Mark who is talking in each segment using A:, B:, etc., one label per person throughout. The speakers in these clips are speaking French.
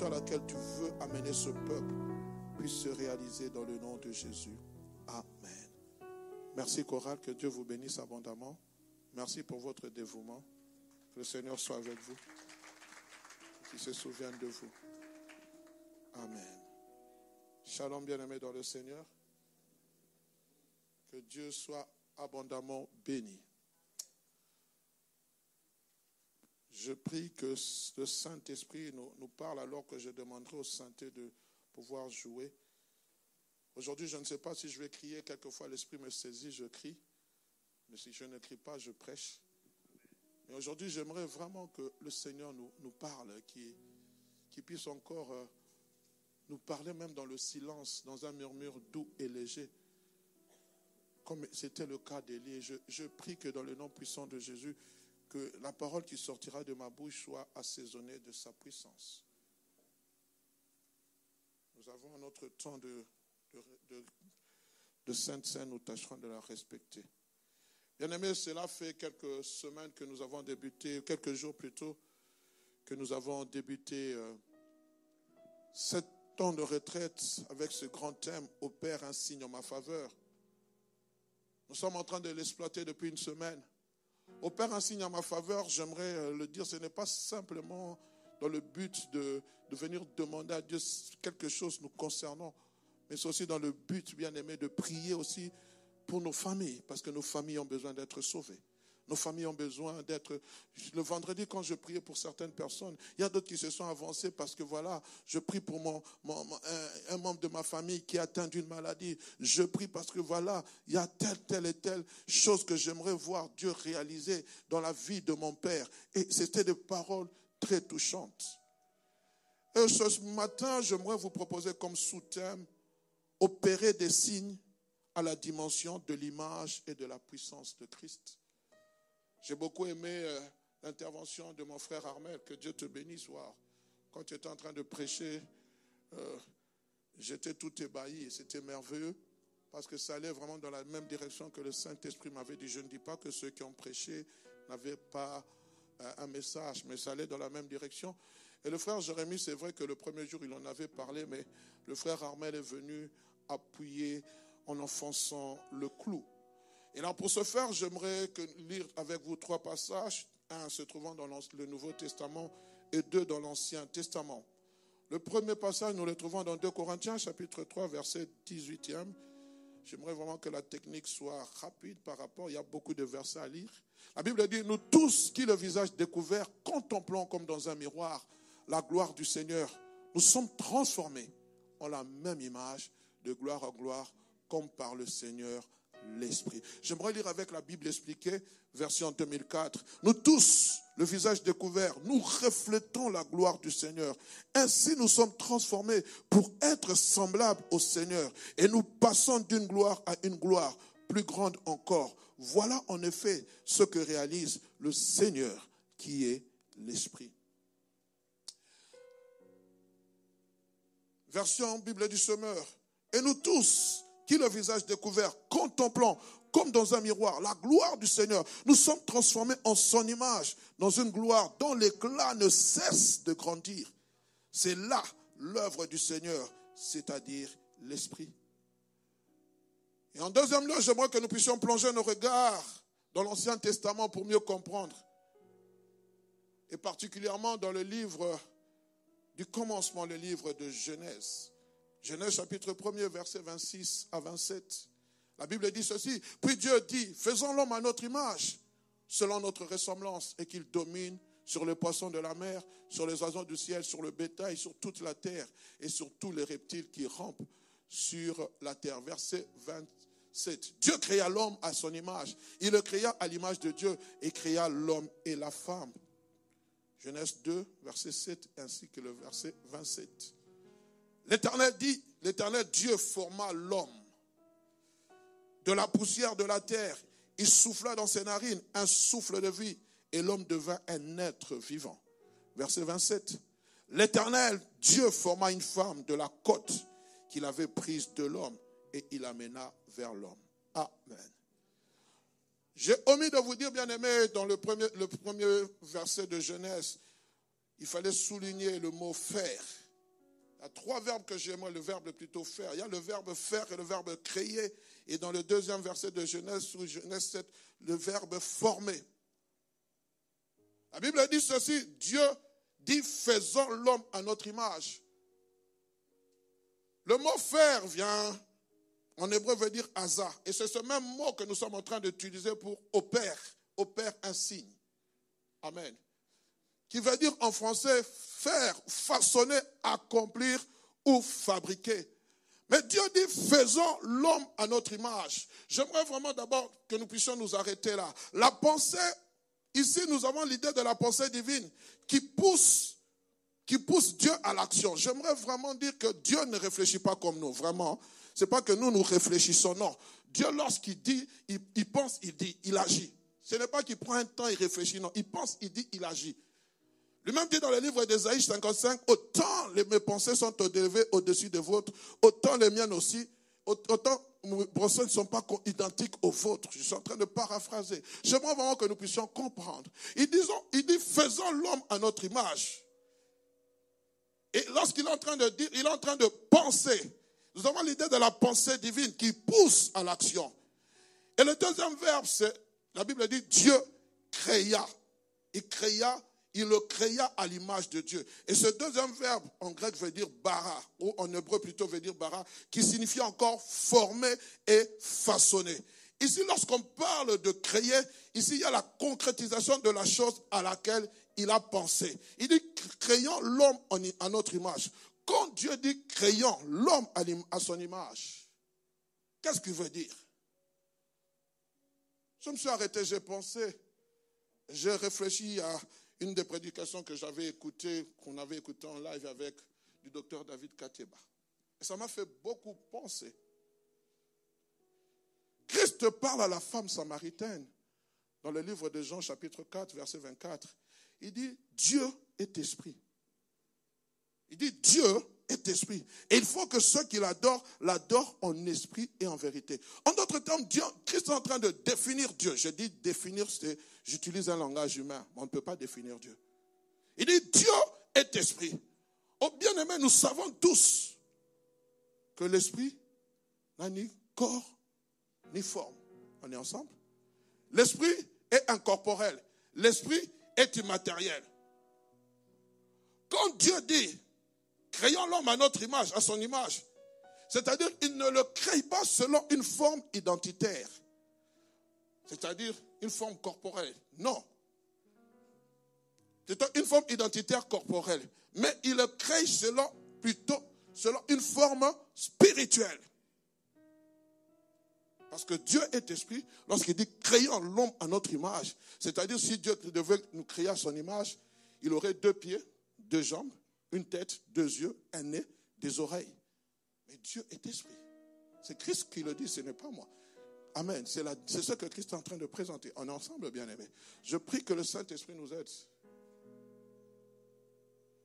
A: À laquelle tu veux amener ce peuple puisse se réaliser dans le nom de Jésus. Amen. Merci chorale, que Dieu vous bénisse abondamment. Merci pour votre dévouement. Que le Seigneur soit avec vous. Qu'il se souvienne de vous. Amen. Shalom bien-aimés dans le Seigneur. Que Dieu soit abondamment béni. Je prie que le Saint-Esprit nous parle alors que je demanderai au Saint-Esprit de pouvoir jouer. Aujourd'hui, je ne sais pas si je vais crier. Quelquefois, l'Esprit me saisit, je crie. Mais si je ne crie pas, je prêche. Mais aujourd'hui, j'aimerais vraiment que le Seigneur nous parle, qu'il puisse encore nous parler même dans le silence, dans un murmure doux et léger, comme c'était le cas d'Élie. Je prie que dans le nom puissant de Jésus, que la parole qui sortira de ma bouche soit assaisonnée de sa puissance. Nous avons notre temps de Sainte Seine, nous tâcherons de la respecter. Bien-aimés, cela fait quelques semaines que nous avons débuté, quelques jours plutôt, que nous avons débuté cet temps de retraite avec ce grand thème « Opère un signe en ma faveur ». Nous sommes en train de l'exploiter depuis une semaine. Opère un signe en ma faveur, j'aimerais le dire, ce n'est pas simplement dans le but de venir demander à Dieu quelque chose nous concernant, mais c'est aussi dans le but, bien aimé, de prier aussi pour nos familles, parce que nos familles ont besoin d'être sauvées. Nos familles ont besoin d'être... Le vendredi, quand je priais pour certaines personnes, il y a d'autres qui se sont avancés parce que voilà, je prie pour un membre de ma famille qui est atteint d'une maladie. Je prie parce que voilà, il y a telle et telle chose que j'aimerais voir Dieu réaliser dans la vie de mon père. Et c'était des paroles très touchantes. Et ce matin, j'aimerais vous proposer comme sous-thème opérer des signes à la dimension de l'image et de la puissance de Christ. J'ai beaucoup aimé l'intervention de mon frère Armel, que Dieu te bénisse. Quand tu étais en train de prêcher, j'étais tout ébahi et c'était merveilleux parce que ça allait vraiment dans la même direction que le Saint-Esprit m'avait dit. Je ne dis pas que ceux qui ont prêché n'avaient pas un message, mais ça allait dans la même direction. Et le frère Jérémie, c'est vrai que le premier jour, il en avait parlé, mais le frère Armel est venu appuyer en enfonçant le clou. Et là, pour ce faire, j'aimerais lire avec vous 3 passages, un se trouvant dans le Nouveau Testament et 2 dans l'Ancien Testament. Le premier passage, nous le trouvons dans 2 Corinthiens, chapitre 3, verset 18e. J'aimerais vraiment que la technique soit rapide par rapport, il y a beaucoup de versets à lire. La Bible dit, nous tous qui le visage découvert, contemplons comme dans un miroir la gloire du Seigneur. Nous sommes transformés en la même image, de gloire en gloire, comme par le Seigneur l'Esprit. J'aimerais lire avec la Bible expliquée, version 2004. Nous tous, le visage découvert, nous reflétons la gloire du Seigneur. Ainsi nous sommes transformés pour être semblables au Seigneur. Et nous passons d'une gloire à une gloire plus grande encore. Voilà en effet ce que réalise le Seigneur qui est l'Esprit. Version Bible du Semeur. Et nous tous, qui le visage découvert, contemplant comme dans un miroir la gloire du Seigneur, nous sommes transformés en son image, dans une gloire dont l'éclat ne cesse de grandir. C'est là l'œuvre du Seigneur, c'est-à-dire l'Esprit. Et en deuxième lieu, j'aimerais que nous puissions plonger nos regards dans l'Ancien Testament pour mieux comprendre. Et particulièrement dans le livre du commencement, le livre de Genèse. Genèse chapitre 1er, versets 26 à 27. La Bible dit ceci. Puis Dieu dit, faisons l'homme à notre image, selon notre ressemblance, et qu'il domine sur les poissons de la mer, sur les oiseaux du ciel, sur le bétail, sur toute la terre, et sur tous les reptiles qui rampent sur la terre. Verset 27. Dieu créa l'homme à son image. Il le créa à l'image de Dieu, et créa l'homme et la femme. Genèse 2, verset 7, ainsi que le verset 27. L'Éternel dit, l'Éternel Dieu forma l'homme de la poussière de la terre. Il souffla dans ses narines un souffle de vie et l'homme devint un être vivant. Verset 27. L'Éternel Dieu forma une femme de la côte qu'il avait prise de l'homme et il l'amena vers l'homme. Amen. J'ai omis de vous dire, bien-aimés, dans le premier verset de Genèse, il fallait souligner le mot faire. Il y a 3 verbes que j'aime, le verbe plutôt faire. Il y a le verbe faire et le verbe créer. Et dans le 2e verset de Genèse, sous Genèse 7, le verbe former. La Bible dit ceci, Dieu dit faisons l'homme à notre image. Le mot faire vient, en hébreu veut dire asa. Et c'est ce même mot que nous sommes en train d'utiliser pour opère un signe. Amen. Qui veut dire en français faire, façonner, accomplir ou fabriquer. Mais Dieu dit faisons l'homme à notre image. J'aimerais vraiment d'abord que nous puissions nous arrêter là. La pensée, ici nous avons l'idée de la pensée divine qui pousse Dieu à l'action. J'aimerais vraiment dire que Dieu ne réfléchit pas comme nous, vraiment. Ce n'est pas que nous réfléchissons, non. Dieu, lorsqu'il dit, il pense, il dit, il agit. Ce n'est pas qu'il prend un temps, il réfléchit, non. Il pense, il dit, il agit. Lui-même dit dans le livre d'Ésaïe 55, autant mes pensées sont élevées au-dessus des vôtres, autant les miennes aussi, autant mes pensées ne sont pas identiques aux vôtres. Je suis en train de paraphraser. J'aimerais vraiment que nous puissions comprendre. Il dit, faisons l'homme à notre image. Et lorsqu'il est en train de dire, il est en train de penser. Nous avons l'idée de la pensée divine qui pousse à l'action. Et le 2e verbe, c'est, la Bible dit, Dieu créa. Il le créa à l'image de Dieu. Et ce 2e verbe, en grec, veut dire bara, ou en hébreu plutôt veut dire bara, qui signifie encore former et façonner. Ici, lorsqu'on parle de créer, ici, il y a la concrétisation de la chose à laquelle il a pensé. Il dit, créons l'homme à notre image. Quand Dieu dit, créons l'homme à son image, qu'est-ce qu'il veut dire? Je me suis arrêté, j'ai pensé, j'ai réfléchi à une des prédications que j'avais écoutées, qu'on avait écoutées en live avec du docteur David Kateba. Et ça m'a fait beaucoup penser. Christ parle à la femme samaritaine dans le livre de Jean, chapitre 4, verset 24. Il dit, Dieu est esprit. Il dit, Dieu est esprit. Et il faut que ceux qui l'adorent en esprit et en vérité. En d'autres termes, Christ est en train de définir Dieu. Je dis définir, j'utilise un langage humain, mais on ne peut pas définir Dieu. Il dit, Dieu est esprit. Oh bien-aimés, nous savons tous que l'esprit n'a ni corps ni forme. On est ensemble? L'esprit est incorporel. L'esprit est immatériel. Quand Dieu dit, créons l'homme à notre image, à son image, c'est-à-dire qu'il ne le crée pas selon une forme identitaire, c'est-à-dire une forme corporelle. Non. C'est une forme identitaire corporelle. Mais il le crée plutôt selon une forme spirituelle. Parce que Dieu est esprit, lorsqu'il dit créons l'homme à notre image, c'est-à-dire si Dieu devait nous créer à son image, il aurait 2 pieds, 2 jambes, une tête, 2 yeux, un nez, des oreilles. Mais Dieu est esprit. C'est Christ qui le dit, ce n'est pas moi. Amen. C'est ce que Christ est en train de présenter. On est ensemble, bien-aimés. Je prie que le Saint-Esprit nous aide.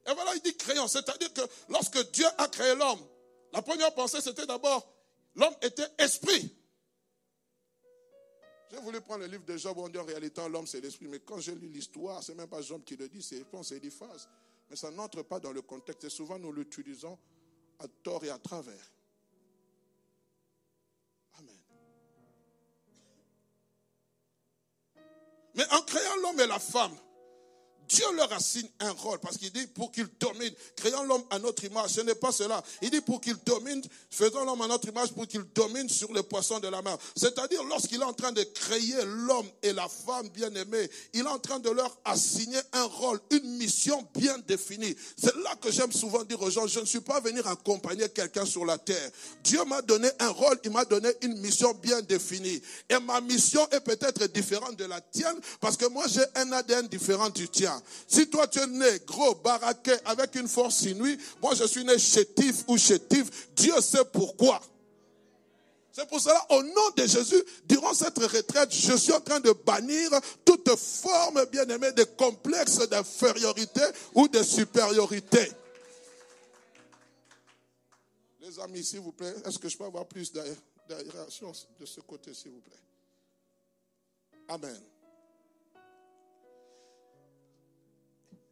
A: Et voilà, il dit créons. C'est-à-dire que lorsque Dieu a créé l'homme, la première pensée, c'était d'abord, l'homme était esprit. J'ai voulu prendre le livre de Job où on dit en réalité l'homme c'est l'esprit. Mais quand je lis l'histoire, ce n'est même pas Job qui le dit, c'est Éliphaz. Mais ça n'entre pas dans le contexte. Et souvent nous l'utilisons à tort et à travers. Amen. Mais en créant l'homme et la femme, Dieu leur assigne un rôle parce qu'il dit pour qu'il domine. Créons l'homme à notre image. Ce n'est pas cela. Il dit pour qu'il domine, faisons l'homme à notre image pour qu'il domine sur les poissons de la mer. C'est-à-dire lorsqu'il est en train de créer l'homme et la femme bien-aimés, il est en train de leur assigner un rôle, une mission bien définie. C'est là que j'aime souvent dire aux gens, je ne suis pas venu accompagner quelqu'un sur la terre. Dieu m'a donné un rôle, il m'a donné une mission bien définie. Et ma mission est peut-être différente de la tienne parce que moi j'ai un ADN différent du tien. rien. Si toi tu es né gros, baraqué, avec une force inouïe, moi je suis né chétif ou chétif, Dieu sait pourquoi. C'est pour cela, au nom de Jésus, durant cette retraite, je suis en train de bannir toute forme, bien-aimée, de complexe d'infériorité ou de supériorité. Les amis, s'il vous plaît, est-ce que je peux avoir plus d'aération de ce côté, s'il vous plaît? Amen.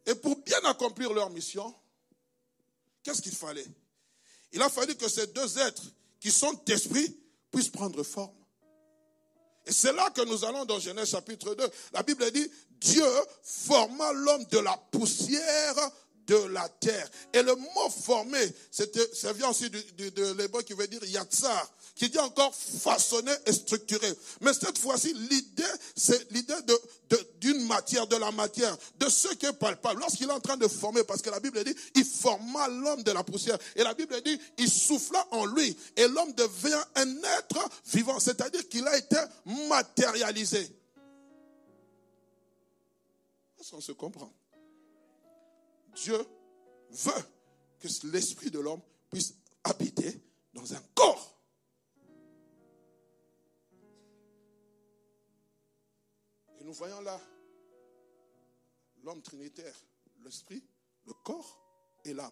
A: Et pour bien accomplir leur mission, qu'est-ce qu'il fallait? Il a fallu que ces deux êtres qui sont d'esprit puissent prendre forme. Et c'est là que nous allons dans Genèse chapitre 2. La Bible dit, Dieu forma l'homme de la poussière de la terre. Et le mot formé, ça vient aussi de l'hébreu qui veut dire yatsar, qui dit encore façonné et structuré. Mais cette fois-ci, l'idée, c'est l'idée d'une matière, de la matière, de ce qui est palpable. Lorsqu'il est en train de former, parce que la Bible dit, il forma l'homme de la poussière. Et la Bible dit, il souffla en lui. Et l'homme devient un être vivant. C'est-à-dire qu'il a été matérialisé. Est-ce qu'on se comprend? Dieu veut que l'esprit de l'homme puisse habiter dans un corps. Et nous voyons là l'homme trinitaire, l'esprit, le corps et l'âme.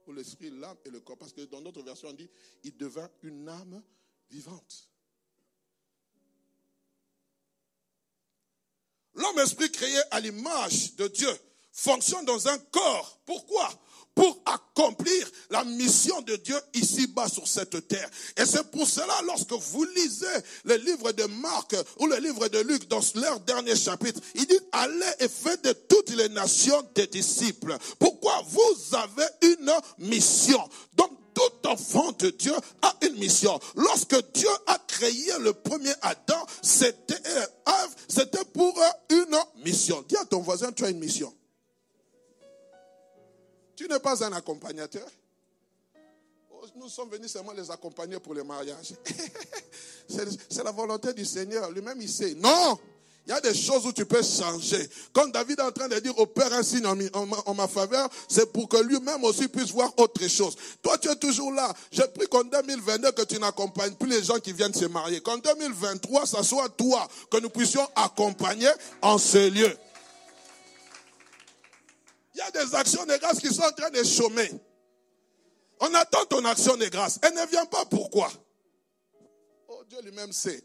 A: Ou l'esprit, l'âme et le corps. Parce que dans notre version on dit, il devint une âme vivante. L'homme esprit créé à l'image de Dieu fonctionne dans un corps. Pourquoi? Pour accomplir la mission de Dieu ici-bas sur cette terre. Et c'est pour cela, lorsque vous lisez le livre de Marc ou le livre de Luc, dans leur dernier chapitre, il dit, allez et faites de toutes les nations des disciples. Pourquoi? Vous avez une mission. Donc, tout enfant de Dieu a une mission. Lorsque Dieu a créé le premier Adam, c'était pour une mission. Dis à ton voisin, tu as une mission. Tu n'es pas un accompagnateur. Nous sommes venus seulement les accompagner pour le mariage. C'est la volonté du Seigneur. Lui-même, il sait. Non! Il y a des choses où tu peux changer. Comme David est en train de dire, opère un signe en ma faveur, c'est pour que lui-même aussi puisse voir autre chose. Toi, tu es toujours là. J'ai pris qu'en 2022, que tu n'accompagnes plus les gens qui viennent se marier. Qu'en 2023, ça soit toi que nous puissions accompagner en ce lieu. Il y a des actions de grâce qui sont en train de chômer. On attend ton action de grâce. Elle ne vient pas. Pourquoi? Oh, Dieu lui-même sait.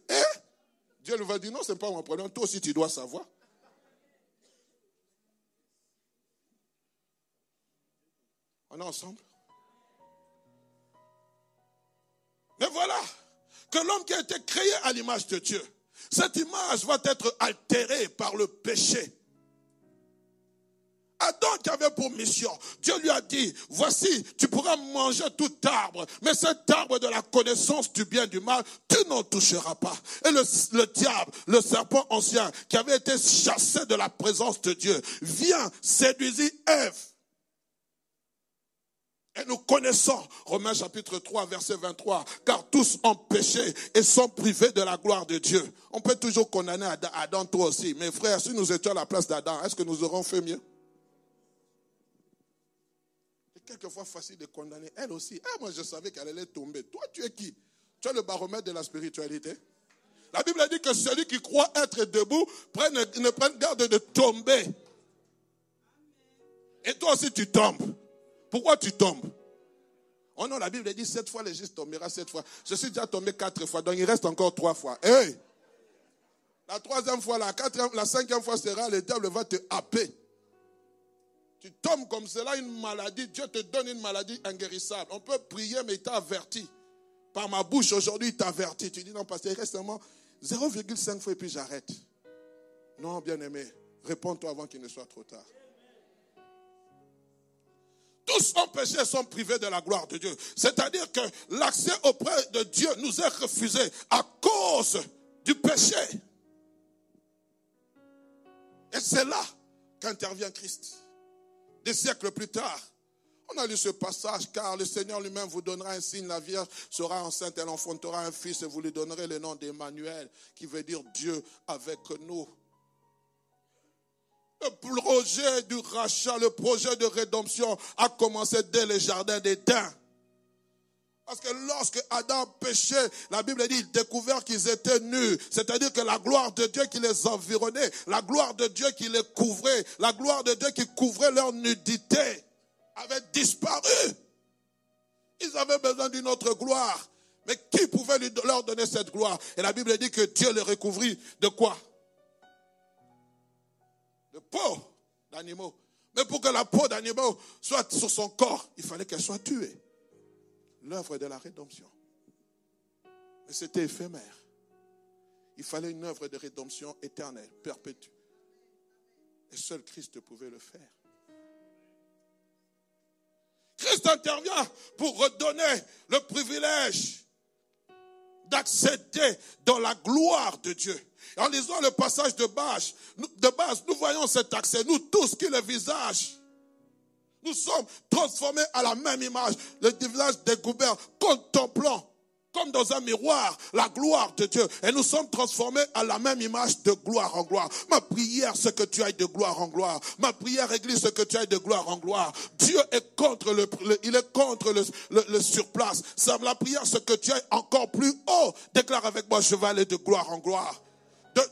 A: Dieu lui va dire, non, ce n'est pas mon problème. Toi aussi, tu dois savoir. On est ensemble? Mais voilà, que l'homme qui a été créé à l'image de Dieu, cette image va être altérée par le péché. Adam qui avait pour mission, Dieu lui a dit, voici, tu pourras manger tout arbre, mais cet arbre de la connaissance du bien et du mal, tu n'en toucheras pas. Et le diable, le serpent ancien, qui avait été chassé de la présence de Dieu, vient séduire Ève. Et nous connaissons Romains chapitre 3, verset 23, car tous ont péché et sont privés de la gloire de Dieu. On peut toujours condamner Adam, toi aussi. Mais frères, si nous étions à la place d'Adam, est-ce que nous aurons fait mieux? Quelquefois facile de condamner. Elle aussi. Moi, je savais qu'elle allait tomber. Toi, tu es qui? Tu es le baromètre de la spiritualité. La Bible dit que celui qui croit être debout ne prenne garde de tomber. Et toi aussi, tu tombes. Pourquoi tu tombes? Oh non, la Bible dit 7 fois, le juste tombera 7 fois. Je suis déjà tombé 4 fois, donc il reste encore 3 fois. Hey! La 3e fois, la 5e fois sera, le diable va te happer. Tu tombes comme cela, une maladie, Dieu te donne une maladie inguérissable. On peut prier, mais il t'a averti. Par ma bouche, aujourd'hui, il t'a averti. Tu dis, non, pasteur, il reste seulement 0,5 fois et puis j'arrête. Non, bien-aimé, réponds-toi avant qu'il ne soit trop tard. Tous ont péché et sont privés de la gloire de Dieu. C'est-à-dire que l'accès auprès de Dieu nous est refusé à cause du péché. Et c'est là qu'intervient Christ. Des siècles plus tard, on a lu ce passage, car le Seigneur lui-même vous donnera un signe, la Vierge sera enceinte, elle enfantera un fils et vous lui donnerez le nom d'Emmanuel, qui veut dire Dieu avec nous. Le projet du rachat, le projet de rédemption a commencé dès le jardin d'Éden. Parce que lorsque Adam péchait, la Bible dit, il découvert qu'ils étaient nus. C'est-à-dire que la gloire de Dieu qui les environnait, la gloire de Dieu qui les couvrait, la gloire de Dieu qui couvrait leur nudité, avait disparu. Ils avaient besoin d'une autre gloire. Mais qui pouvait leur donner cette gloire? Et la Bible dit que Dieu les recouvrit de quoi? De peau d'animaux. Mais pour que la peau d'animaux soit sur son corps, il fallait qu'elle soit tuée. L'œuvre de la rédemption. Mais c'était éphémère. Il fallait une œuvre de rédemption éternelle, perpétue. Et seul Christ pouvait le faire. Christ intervient pour redonner le privilège d'accéder dans la gloire de Dieu. Et en lisant le passage de base, nous voyons cet accès, nous tous qui le visage. Nous sommes transformés à la même image, le visage découvert, contemplant, comme dans un miroir, la gloire de Dieu. Et nous sommes transformés à la même image de gloire en gloire. Ma prière, c'est que tu ailles de gloire en gloire. Ma prière, Église, c'est que tu ailles de gloire en gloire. Dieu est contre il est contre le surplace. La prière, c'est que tu ailles encore plus haut. Déclare avec moi, je vais aller de gloire en gloire.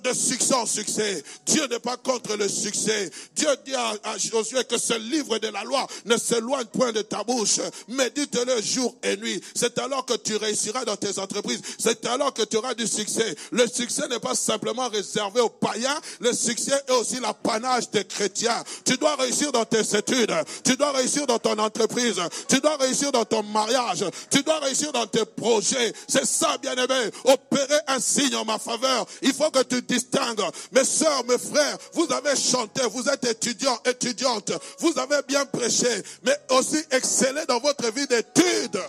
A: De succès en succès. Dieu n'est pas contre le succès. Dieu dit à Josué que ce livre de la loi ne s'éloigne point de ta bouche. Médite-le jour et nuit. C'est alors que tu réussiras dans tes entreprises. C'est alors que tu auras du succès. Le succès n'est pas simplement réservé aux païens. Le succès est aussi l'apanage des chrétiens. Tu dois réussir dans tes études. Tu dois réussir dans ton entreprise. Tu dois réussir dans ton mariage. Tu dois réussir dans tes projets. C'est ça, bien-aimé. Opérer un signe en ma faveur. Il faut que tu distingues. Mes sœurs, mes frères, vous avez chanté, vous êtes étudiants, étudiantes, vous avez bien prêché, mais aussi excellez dans votre vie d'études.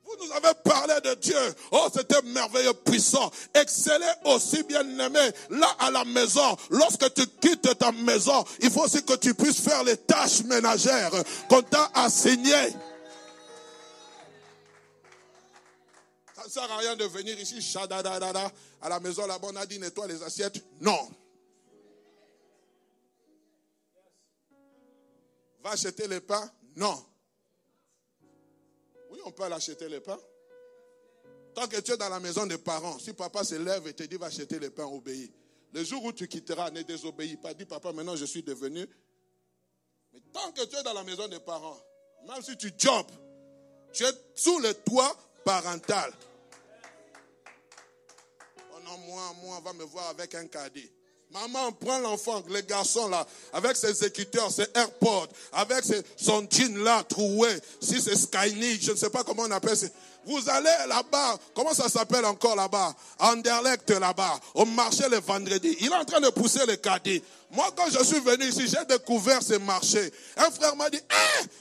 A: Vous nous avez parlé de Dieu. Oh, c'était merveilleux, puissant. Excellez aussi, bien-aimé, là à la maison. Lorsque tu quittes ta maison, il faut aussi que tu puisses faire les tâches ménagères qu'on t'a assignées. Ça ne sert à rien de venir ici, chadadadada, à la maison là-bas, on a dit nettoie les assiettes. Non. Va acheter le pain? Non. Oui, on peut aller acheter le pain. Tant que tu es dans la maison des parents, si papa se lève et te dit va acheter le pain, obéis. Le jour où tu quitteras, ne désobéis pas. Dis papa, maintenant je suis devenu. Mais tant que tu es dans la maison des parents, même si tu jobs, tu es sous le toit parental. Non, moi, on va me voir avec un caddie. Maman, prend l'enfant, le garçon là, avec ses écouteurs, ses AirPods, avec son jean là, troué. Si c'est Skyny, je ne sais pas comment on appelle ça. Vous allez là-bas, comment ça s'appelle encore là-bas? Anderlecht là-bas, au marché le vendredi. Il est en train de pousser le caddie. Moi, quand je suis venu ici, j'ai découvert ce marché. Un frère m'a dit,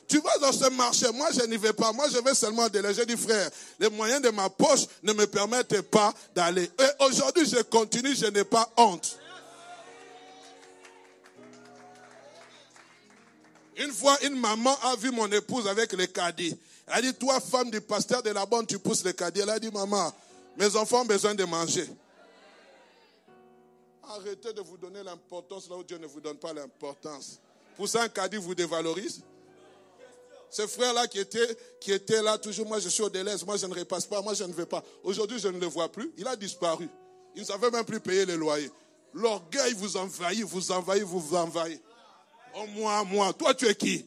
A: tu vas dans ce marché. Moi, je n'y vais pas. Moi, je vais seulement déléguer. J'ai dit, frère, les moyens de ma poche ne me permettent pas d'aller. Et aujourd'hui, je continue, je n'ai pas honte. Une fois, une maman a vu mon épouse avec le caddie. Elle a dit, toi, femme du pasteur de la bonne, tu pousses le caddie. Elle a dit, maman, mes enfants ont besoin de manger. Arrêtez de vous donner l'importance là où Dieu ne vous donne pas l'importance. Pousser un caddie vous dévalorise. Ce frère-là qui était là, toujours, moi je suis au Deleuze, moi je ne repasse pas, moi je ne vais pas. Aujourd'hui, je ne le vois plus. Il a disparu. Il ne savait même plus payer les loyers. L'orgueil vous envahit, vous envahit. Oh, moi, toi tu es qui?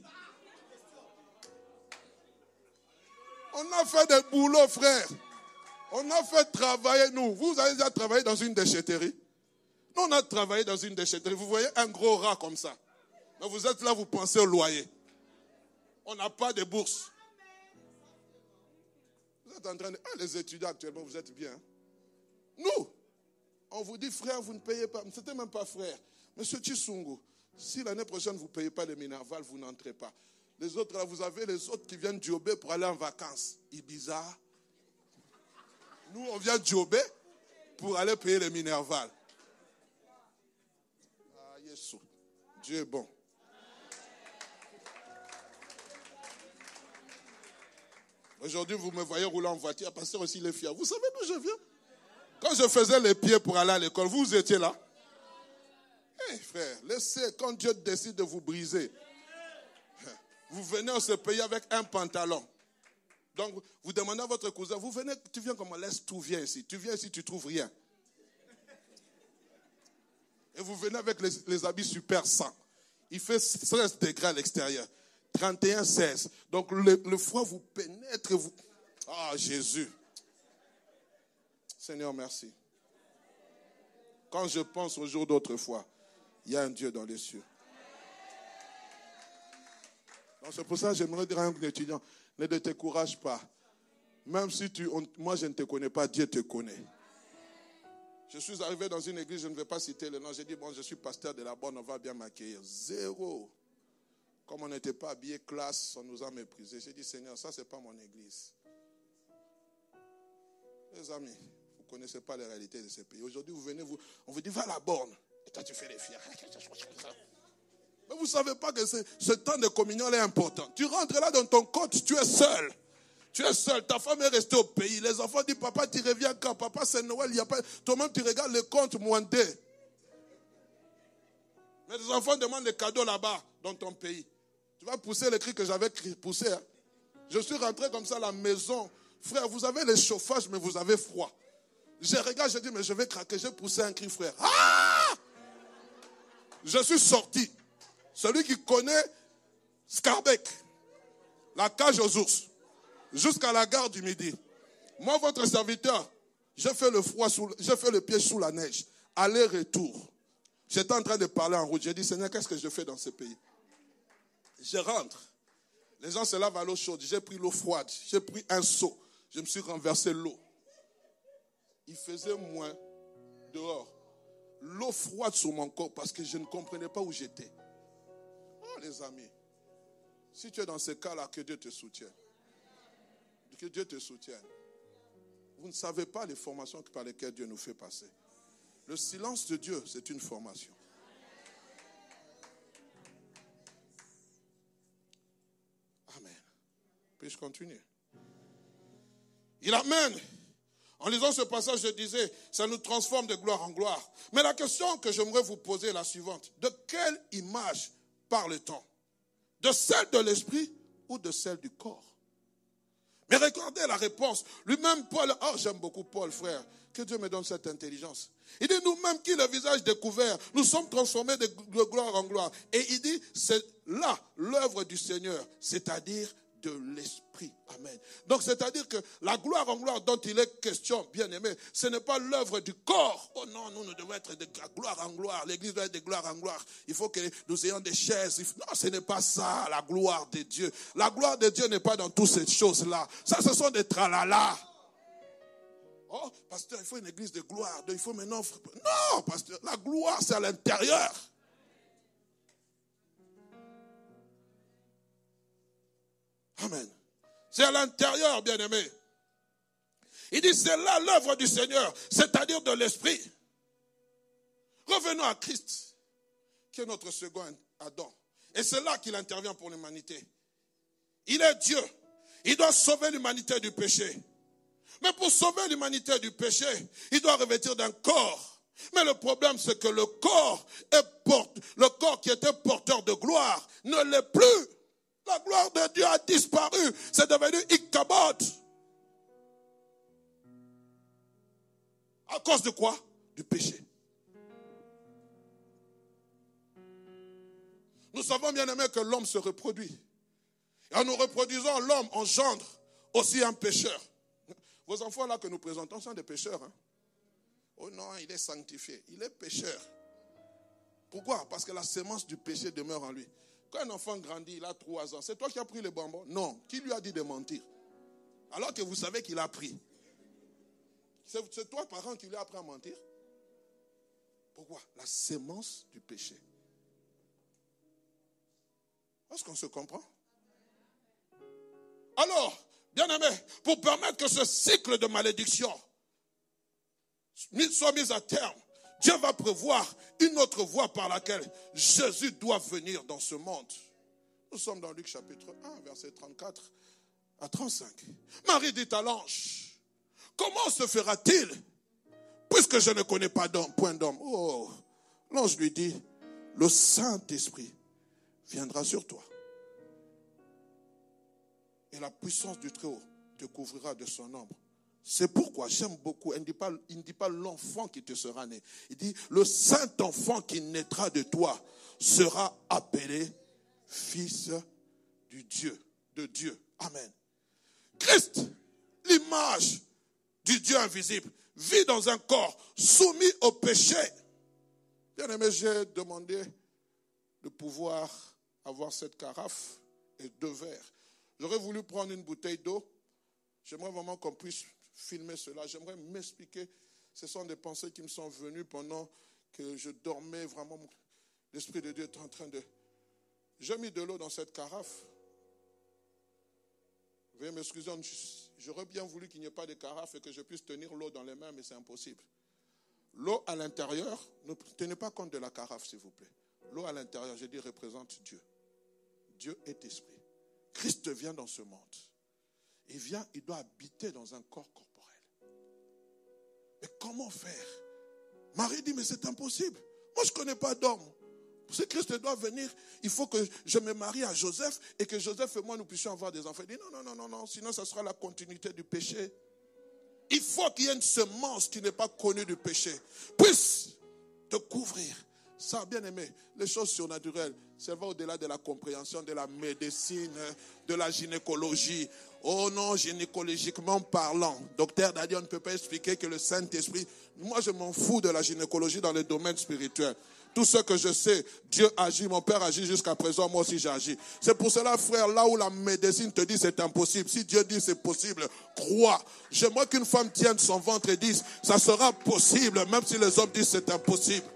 A: On a fait des boulots, frère. On a fait travailler, nous. Vous avez déjà travaillé dans une déchetterie? Nous, on a travaillé dans une déchetterie. Vous voyez un gros rat comme ça. Mais vous êtes là, vous pensez au loyer. On n'a pas de bourse. Vous êtes en train de... les étudiants actuellement, vous êtes bien. Nous, on vous dit, frère, vous ne payez pas. C'était même pas frère. Monsieur Chisungu, si l'année prochaine, vous ne payez pas le Minerval, vous n'entrez pas. Les autres, là, vous avez les autres qui viennent jobber pour aller en vacances. Ibiza. Nous, on vient jobber pour aller payer le Minerval. Ah, Yesu. Dieu est bon. Aujourd'hui, vous me voyez rouler en voiture, passer aussi les fiers. Vous savez d'où je viens? Quand je faisais les pieds pour aller à l'école, vous étiez là? Frère, laissez, quand Dieu décide de vous briser, vous venez en ce pays avec un pantalon. Donc, vous demandez à votre cousin, vous venez, tu viens comment? Laisse tout, viens ici. Tu viens ici, tu trouves rien. Et vous venez avec les habits super sains. Il fait 13 degrés à l'extérieur. 31, 16. Donc, le froid vous pénètre. Jésus. Seigneur, merci. Quand je pense au jour d'autrefois, il y a un Dieu dans les cieux. Donc c'est pour ça que j'aimerais dire à un étudiant, ne te décourage pas. Même si moi je ne te connais pas, Dieu te connaît. Je suis arrivé dans une église, je ne vais pas citer le nom, j'ai dit, je suis pasteur de la bonne, on va bien m'accueillir. Zéro. Comme on n'était pas habillé classe, on nous a méprisés. J'ai dit, Seigneur, ça c'est pas mon église. Les amis, vous ne connaissez pas les réalités de ces pays. Aujourd'hui, vous venez, on vous dit, va à la borne. Et toi, tu fais les fiers. Mais vous ne savez pas que ce temps de communion est important. Tu rentres là dans ton compte, tu es seul. Tu es seul. Ta femme est restée au pays. Les enfants disent, papa, tu reviens quand? Papa, c'est Noël, il n'y a pas... Toi-même, tu regardes le compte moindé. Mais les enfants demandent des cadeaux là-bas, dans ton pays. Tu vas pousser le cri que j'avais poussé. Hein? Je suis rentré comme ça à la maison. Frère, vous avez le chauffage, mais vous avez froid. Je regarde, je dis, mais je vais craquer. J'ai poussé un cri, frère. Ah! Je suis sorti. Celui qui connaît Scarbeck, la cage aux ours, jusqu'à la gare du Midi. Moi, votre serviteur, j'ai fait le pied sous la neige. Aller-retour. J'étais en train de parler en route. J'ai dit, Seigneur, qu'est-ce que je fais dans ce pays? Je rentre. Les gens se lavent à l'eau chaude. J'ai pris l'eau froide. J'ai pris un seau. Je me suis renversé l'eau. Il faisait moins dehors. L'eau froide sur mon corps parce que je ne comprenais pas où j'étais. Oh les amis, si tu es dans ce cas-là, que Dieu te soutienne. Que Dieu te soutienne. Vous ne savez pas les formations par lesquelles Dieu nous fait passer. Le silence de Dieu, c'est une formation. Amen. Puis-je continuer? Il amène. En lisant ce passage, je disais, ça nous transforme de gloire en gloire. Mais la question que j'aimerais vous poser est la suivante. De quelle image parle-t-on? De celle de l'esprit ou de celle du corps? Mais regardez la réponse. Lui-même, Paul, j'aime beaucoup Paul, frère. Que Dieu me donne cette intelligence. Il dit, nous-mêmes qui le visage découvert, nous sommes transformés de gloire en gloire. Et il dit, c'est là l'œuvre du Seigneur, c'est-à-dire de l'esprit. Amen. Donc, c'est-à-dire que la gloire en gloire dont il est question, bien aimé, ce n'est pas l'œuvre du corps. Oh non, nous devons être de gloire en gloire. L'église doit être de gloire en gloire. Il faut que nous ayons des chaises. Non, ce n'est pas ça, la gloire de Dieu. La gloire de Dieu n'est pas dans toutes ces choses-là. Ça, ce sont des tralala. Oh, pasteur, il faut une église de gloire. Il faut maintenant... Non, pasteur, la gloire, c'est à l'intérieur. Amen. C'est à l'intérieur, bien-aimé. Il dit, c'est là l'œuvre du Seigneur, c'est-à-dire de l'esprit. Revenons à Christ, qui est notre second Adam. Et c'est là qu'il intervient pour l'humanité. Il est Dieu. Il doit sauver l'humanité du péché. Mais pour sauver l'humanité du péché, il doit revêtir d'un corps. Mais le problème, c'est que le corps qui était porteur de gloire ne l'est plus. La gloire de Dieu a disparu. C'est devenu Ichabod. À cause de quoi? Du péché. Nous savons bien aimé que l'homme se reproduit. Et en nous reproduisant, l'homme engendre aussi un pécheur. Vos enfants là que nous présentons sont des pécheurs. Hein? Oh non, il est sanctifié. Il est pécheur. Pourquoi? Parce que la sémence du péché demeure en lui. Quand un enfant grandit, il a 3 ans. C'est toi qui as pris les bonbons? Non. Qui lui a dit de mentir? Alors que vous savez qu'il a pris. C'est toi, parent, qui lui a appris à mentir? Pourquoi? La sémence du péché. Est-ce qu'on se comprend? Alors, bien aimé, pour permettre que ce cycle de malédiction soit mis à terme, Dieu va prévoir une autre voie par laquelle Jésus doit venir dans ce monde. Nous sommes dans Luc chapitre 1, verset 34 à 35. Marie dit à l'ange, comment se fera-t-il puisque je ne connais pas point d'homme. Oh, l'ange lui dit, le Saint-Esprit viendra sur toi. Et la puissance du Très-Haut te couvrira de son ombre. C'est pourquoi j'aime beaucoup, il ne dit pas l'enfant qui te sera né. Il dit, le Saint-Enfant qui naîtra de toi sera appelé Fils de Dieu. Amen. Christ, l'image du Dieu invisible, vit dans un corps soumis au péché. Bien aimé, j'ai demandé de pouvoir avoir cette carafe et 2 verres. J'aurais voulu prendre une bouteille d'eau. J'aimerais vraiment qu'on puisse filmer cela. J'aimerais m'expliquer. Ce sont des pensées qui me sont venues pendant que je dormais. Vraiment, l'Esprit de Dieu est en train de... J'ai mis de l'eau dans cette carafe. Veuillez m'excuser, j'aurais bien voulu qu'il n'y ait pas de carafe et que je puisse tenir l'eau dans les mains, mais c'est impossible. L'eau à l'intérieur, ne tenez pas compte de la carafe, s'il vous plaît. L'eau à l'intérieur, je dis, représente Dieu. Dieu est esprit. Christ vient dans ce monde. Il doit habiter dans un corps corporel. Mais comment faire? Marie dit, mais c'est impossible. Moi, je ne connais pas d'homme. Si Christ doit venir, il faut que je me marie à Joseph et que Joseph et moi, nous puissions avoir des enfants. Il dit, non, sinon ça sera la continuité du péché. Il faut qu'il y ait une semence qui n'est pas connue du péché, puisse te couvrir. Ça, bien aimé, les choses surnaturelles, ça va au-delà de la compréhension de la médecine, de la gynécologie. Oh non, gynécologiquement parlant, docteur Dadi, on ne peut pas expliquer que le Saint-Esprit... Moi, je m'en fous de la gynécologie dans le domaine spirituel. Tout ce que je sais, Dieu agit, mon Père agit jusqu'à présent, moi aussi j'agis. C'est pour cela, frère, là où la médecine te dit c'est impossible, si Dieu dit c'est possible, crois. J'aimerais qu'une femme tienne son ventre et dise, ça sera possible, même si les hommes disent c'est impossible.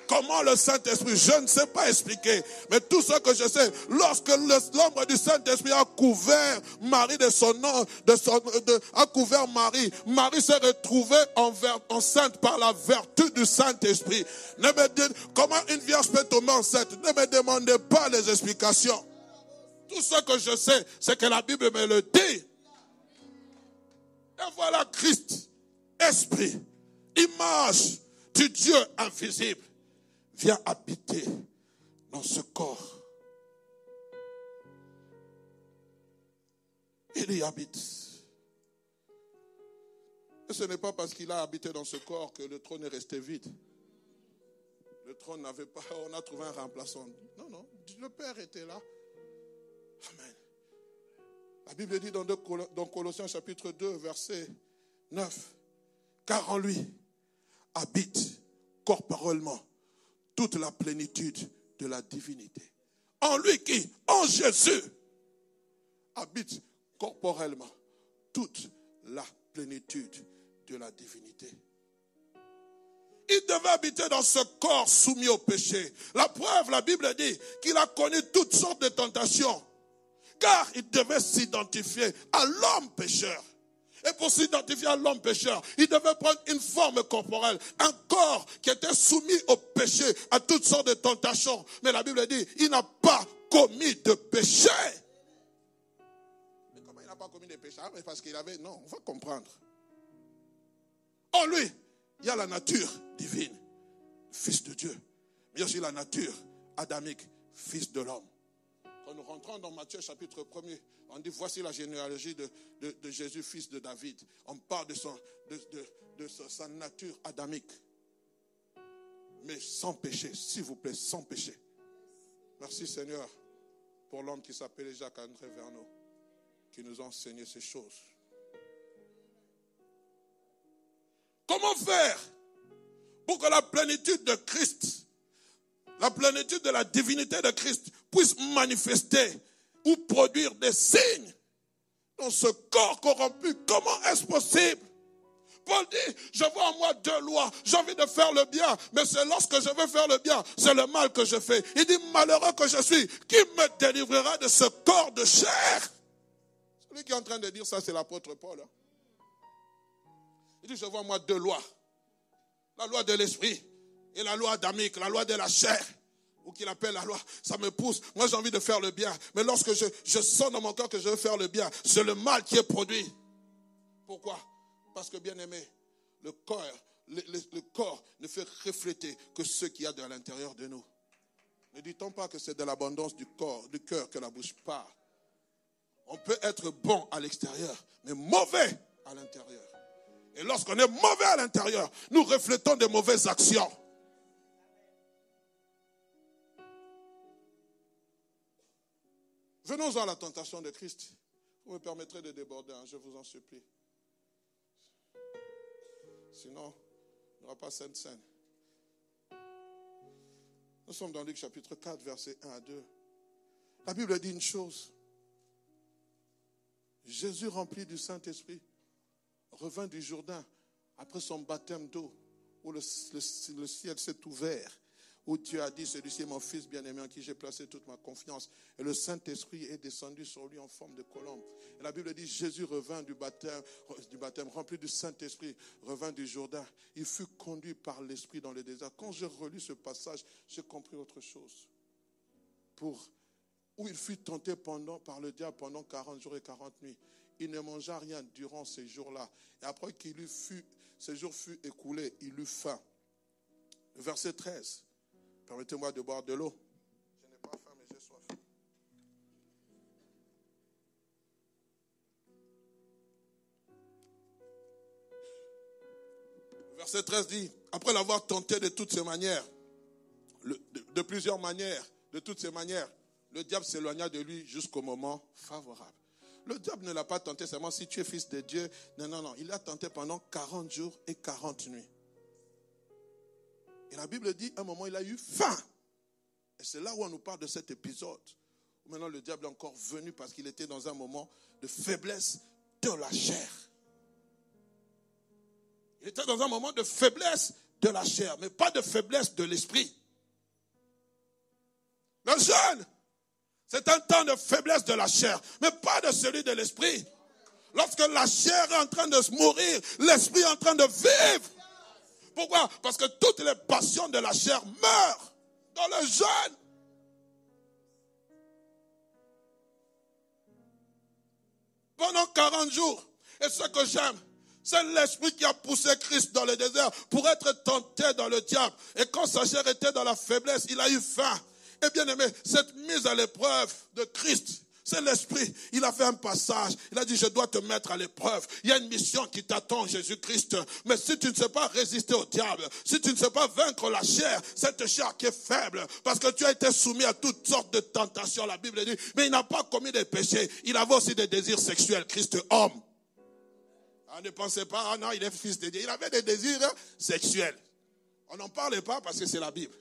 A: Comment le Saint-Esprit, je ne sais pas expliquer, mais tout ce que je sais, lorsque l'ombre du Saint-Esprit a couvert Marie a couvert Marie, Marie s'est retrouvée enceinte par la vertu du Saint-Esprit. Comment une vierge peut tomber enceinte? Ne me demandez pas les explications. Tout ce que je sais, c'est que la Bible me le dit. Et voilà Christ, esprit, image du Dieu invisible, vient habiter dans ce corps. Il y habite. Et ce n'est pas parce qu'il a habité dans ce corps que le trône est resté vide. Le trône n'avait pas, on a trouvé un remplaçant. Non, le Père était là. Amen. La Bible dit dans Colossiens chapitre 2, verset 9, car en lui habite corporellement toute la plénitude de la divinité. En lui qui, en Jésus, habite corporellement toute la plénitude de la divinité. Il devait habiter dans ce corps soumis au péché. La preuve, la Bible dit qu'il a connu toutes sortes de tentations. Car il devait s'identifier à l'homme pécheur. Et pour s'identifier à l'homme pécheur, il devait prendre une forme corporelle, un corps qui était soumis au péché, à toutes sortes de tentations. Mais la Bible dit, il n'a pas commis de péché. Mais comment il n'a pas commis de péché? Parce qu'il avait... Non, on va comprendre. En lui, il y a la nature divine, fils de Dieu. Mais il y a aussi la nature adamique, fils de l'homme. Quand nous rentrons dans Matthieu chapitre 1er, on dit voici la généalogie de Jésus, fils de David. On parle de sa nature adamique. Mais sans péché, s'il vous plaît, sans péché. Merci Seigneur pour l'homme qui s'appelait Jacques-André Verneau, qui nous a enseigné ces choses. Comment faire pour que la plénitude de Christ, la plénitude de la divinité de Christ puisse manifester ou produire des signes dans ce corps corrompu? Comment est-ce possible? Paul dit, je vois en moi 2 lois, j'ai envie de faire le bien, mais c'est lorsque je veux faire le bien, c'est le mal que je fais. Il dit, malheureux que je suis, qui me délivrera de ce corps de chair? Celui qui est en train de dire ça, c'est l'apôtre Paul. Il dit, je vois en moi 2 lois. La loi de l'esprit et la loi adamique, la loi de la chair, ou qu'il appelle la loi, ça me pousse. Moi, j'ai envie de faire le bien. Mais lorsque je sens dans mon cœur que je veux faire le bien, c'est le mal qui est produit. Pourquoi? Parce que, bien aimé, le le corps ne fait refléter que ce qu'il y a de l'intérieur de nous. Ne dit-on pas que c'est de l'abondance du cœur que la bouche parle? On peut être bon à l'extérieur, mais mauvais à l'intérieur. Et lorsqu'on est mauvais à l'intérieur, nous reflétons de mauvaises actions. Venons-en à la tentation de Christ. Vous me permettrez de déborder, je vous en supplie. Sinon, il n'y aura pas Sainte Seine. Nous sommes dans Luc chapitre 4, versets 1 à 2. La Bible dit une chose. Jésus, rempli du Saint-Esprit, revint du Jourdain après son baptême d'eau, où le ciel s'est ouvert, où Dieu a dit, celui-ci est mon fils bien-aimé en qui j'ai placé toute ma confiance. Et le Saint-Esprit est descendu sur lui en forme de colombe. Et la Bible dit, Jésus revint du baptême, rempli du Saint-Esprit, revint du Jourdain. Il fut conduit par l'Esprit dans le désert. Quand j'ai relu ce passage, j'ai compris autre chose. Où il fut tenté par le diable pendant 40 jours et 40 nuits. Il ne mangea rien durant ces jours-là. Et après ces jours furent écoulés, il eut faim. Verset 13. Permettez-moi de boire de l'eau. Je n'ai pas faim, mais j'ai soif. Verset 13 dit, après l'avoir tenté de toutes ces manières, de plusieurs manières, de toutes ces manières, le diable s'éloigna de lui jusqu'au moment favorable. Le diable ne l'a pas tenté seulement si tu es fils de Dieu. Non. Il l'a tenté pendant 40 jours et 40 nuits. Et la Bible dit, à un moment, il a eu faim. Et c'est là où on nous parle de cet épisode. Où maintenant, le diable est encore venu parce qu'il était dans un moment de faiblesse de la chair. Il était dans un moment de faiblesse de la chair, mais pas de faiblesse de l'esprit. Le jeûne, c'est un temps de faiblesse de la chair, mais pas de celui de l'esprit. Lorsque la chair est en train de mourir, l'esprit est en train de vivre. Pourquoi? Parce que toutes les passions de la chair meurent dans le jeûne. Pendant 40 jours. Et ce que j'aime, c'est l'esprit qui a poussé Christ dans le désert pour être tenté dans le diable. Et quand sa chair était dans la faiblesse, il a eu faim. Et bien aimé, cette mise à l'épreuve de Christ, c'est l'esprit. Il a fait un passage. Il a dit, je dois te mettre à l'épreuve. Il y a une mission qui t'attend, Jésus-Christ. Mais si tu ne sais pas résister au diable, si tu ne sais pas vaincre la chair, cette chair qui est faible, parce que tu as été soumis à toutes sortes de tentations, la Bible dit, mais il n'a pas commis des péchés. Il avait aussi des désirs sexuels, Christ homme. Ah, ne pensez pas, ah non, il est fils de Dieu. Il avait des désirs sexuels. On n'en parlait pas parce que c'est la Bible.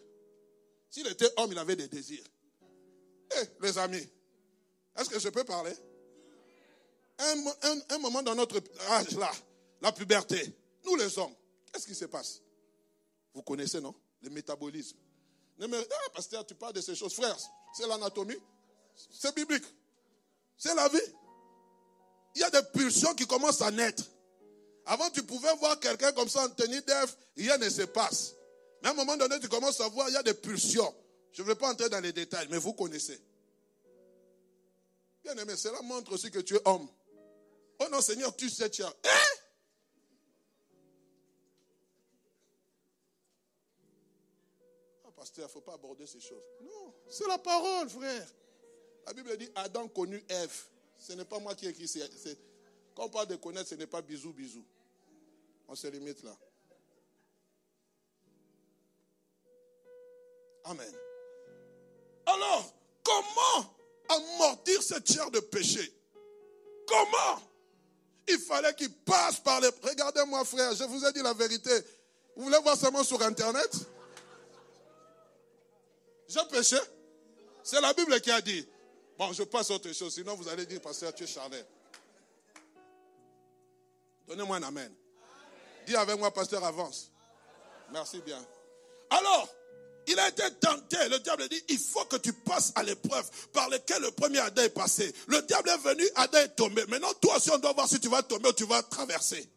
A: S'il était homme, il avait des désirs. Les amis, est-ce que je peux parler? Un moment dans notre âge là, la puberté, nous les hommes, qu'est-ce qui se passe? Vous connaissez, non? Le métabolisme. Pasteur, tu parles de ces choses. Frère, c'est l'anatomie. C'est biblique. C'est la vie. Il y a des pulsions qui commencent à naître. Avant, tu pouvais voir quelqu'un comme ça en tenue d'œuf, rien ne se passe. Mais à un moment donné, tu commences à voir, il y a des pulsions. Je ne vais pas entrer dans les détails, mais vous connaissez. Bien aimé, cela montre aussi que tu es homme. Oh non, Seigneur, tu sais, tu as... Pasteur, il ne faut pas aborder ces choses. Non, c'est la parole, frère. La Bible dit, Adam connut Ève. Ce n'est pas moi qui ai écrit. Quand on parle de connaître, ce n'est pas bisous, bisous. On se limite là. Amen. Alors, comment amortir cette chair de péché? Comment? Il fallait qu'il passe par les... Regardez-moi, frère, je vous ai dit la vérité. Vous voulez voir seulement sur Internet? J'ai péché. C'est la Bible qui a dit. Bon, je passe à autre chose, sinon vous allez dire, pasteur, tu es charnel. Donnez-moi un amen. Dis avec moi, pasteur, avance. Merci bien. Alors, il a été tenté. Le diable dit, il faut que tu passes à l'épreuve par laquelle le premier Adam est passé. Le diable est venu, Adam est tombé. Maintenant, toi aussi, on doit voir si tu vas tomber ou tu vas traverser.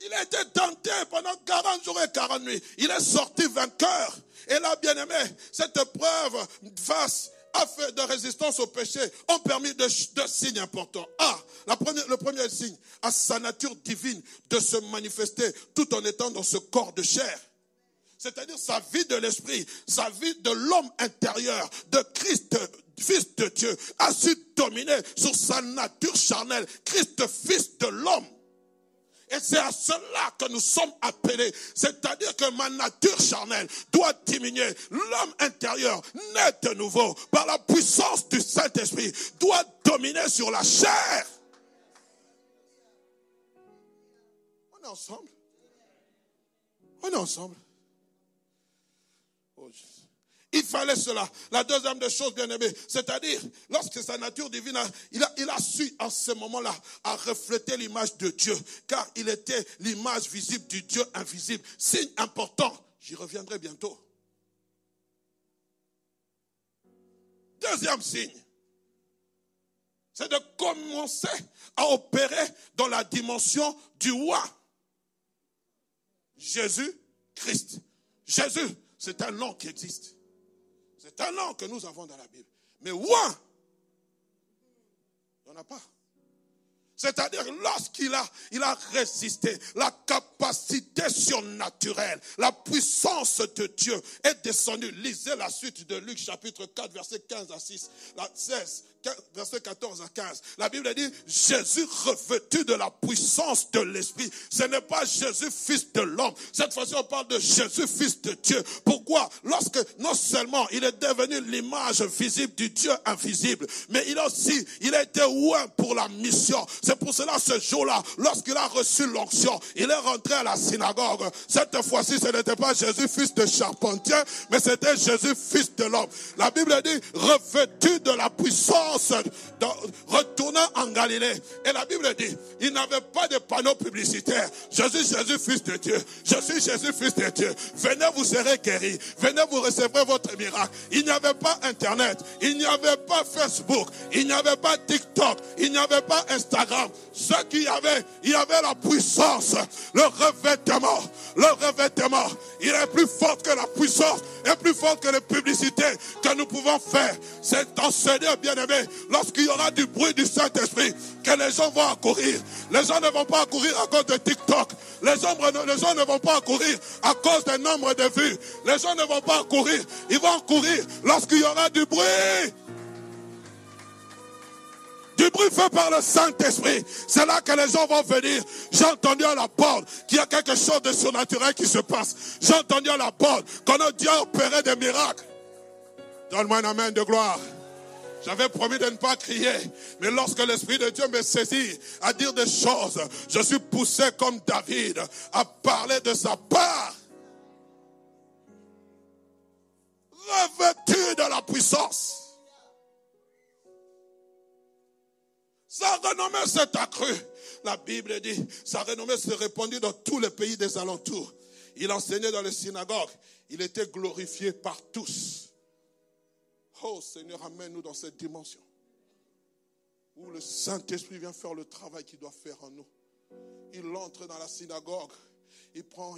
A: Il a été tenté pendant 40 jours et 40 nuits. Il est sorti vainqueur. Et là, bien aimé, cette épreuve face a fait de résistance au péché ont permis deux signes importants. Le premier signe, à sa nature divine de se manifester tout en étant dans ce corps de chair. C'est-à-dire sa vie de l'esprit, sa vie de l'homme intérieur, de Christ, Fils de Dieu, a su dominer sur sa nature charnelle, Christ, Fils de l'homme. Et c'est à cela que nous sommes appelés. C'est-à-dire que ma nature charnelle doit diminuer. L'homme intérieur, né de nouveau, par la puissance du Saint-Esprit, doit dominer sur la chair. On est ensemble. On est ensemble. Oh, il fallait cela. La deuxième des choses, bien aimées, c'est-à-dire, lorsque sa nature divine, il a su en ce moment-là à refléter l'image de Dieu, car il était l'image visible du Dieu invisible. Signe important, j'y reviendrai bientôt. Deuxième signe, c'est de commencer à opérer dans la dimension du roi. Jésus-Christ. Jésus, c'est un nom qui existe. C'est un nom que nous avons dans la Bible. Mais roi, il n'y en a pas. C'est-à-dire lorsqu'il a résisté, la capacité surnaturelle, la puissance de Dieu est descendue. Lisez la suite de Luc chapitre 4, verset 15 à 6, 16. Verset 14 à 15. La Bible dit, Jésus revêtu de la puissance de l'Esprit. Ce n'est pas Jésus fils de l'homme. Cette fois-ci, on parle de Jésus fils de Dieu. Pourquoi? Lorsque non seulement il est devenu l'image visible du Dieu invisible, mais il a été oint pour la mission. C'est pour cela, ce jour-là, lorsqu'il a reçu l'onction, il est rentré à la synagogue. Cette fois-ci, ce n'était pas Jésus fils de charpentier, mais c'était Jésus fils de l'homme. La Bible dit, revêtu de la puissance, retournant en Galilée. Et la Bible dit, il n'avait pas de panneau publicitaire. Jésus, fils de Dieu. Je suis Jésus, fils de Dieu. Venez, vous serez guéris. Venez, vous recevrez votre miracle. Il n'y avait pas Internet. Il n'y avait pas Facebook. Il n'y avait pas TikTok. Il n'y avait pas Instagram. Ce qu'il y avait, il y avait la puissance. Le revêtement. Le revêtement. Il est plus fort que la puissance. Et plus fort que les publicités que nous pouvons faire. C'est en Seigneur bien-aimé, lorsqu'il y aura du bruit du Saint-Esprit, que les gens vont accourir. Les gens ne vont pas accourir à cause de TikTok. Les gens ne vont pas accourir à cause du nombre de vues. Les gens ne vont pas accourir. Ils vont accourir lorsqu'il y aura du bruit. Du bruit fait par le Saint-Esprit. C'est là que les gens vont venir. J'ai entendu à la porte qu'il y a quelque chose de surnaturel qui se passe. J'ai entendu à la porte qu'on a Dieu opéré des miracles. Donne-moi un amen de gloire. J'avais promis de ne pas crier. Mais lorsque l'Esprit de Dieu me saisit à dire des choses, je suis poussé comme David à parler de sa part. Revêtu de la puissance. Sa renommée s'est accrue. La Bible dit, sa renommée s'est répandue dans tous les pays des alentours. Il enseignait dans les synagogues. Il était glorifié par tous. Oh Seigneur, amène-nous dans cette dimension où le Saint-Esprit vient faire le travail qu'il doit faire en nous. Il entre dans la synagogue. Il prend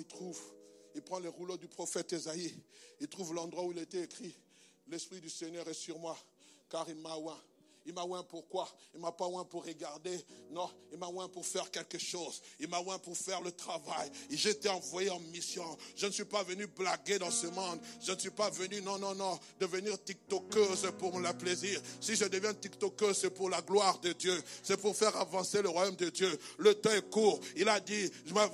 A: les rouleaux du prophète Ésaïe. Il trouve l'endroit où il était écrit, l'Esprit du Seigneur est sur moi, car il m'a oint. Il m'a oint pourquoi? Il m'a pas oint pour regarder. Non, il m'a oint pour faire quelque chose. Il m'a oint pour faire le travail. J'étais envoyé en mission. Je ne suis pas venu blaguer dans ce monde. Je ne suis pas venu, non, devenir tiktokeuse pour mon plaisir. Si je deviens tiktokeuse, c'est pour la gloire de Dieu. C'est pour faire avancer le royaume de Dieu. Le temps est court. Il a dit, ma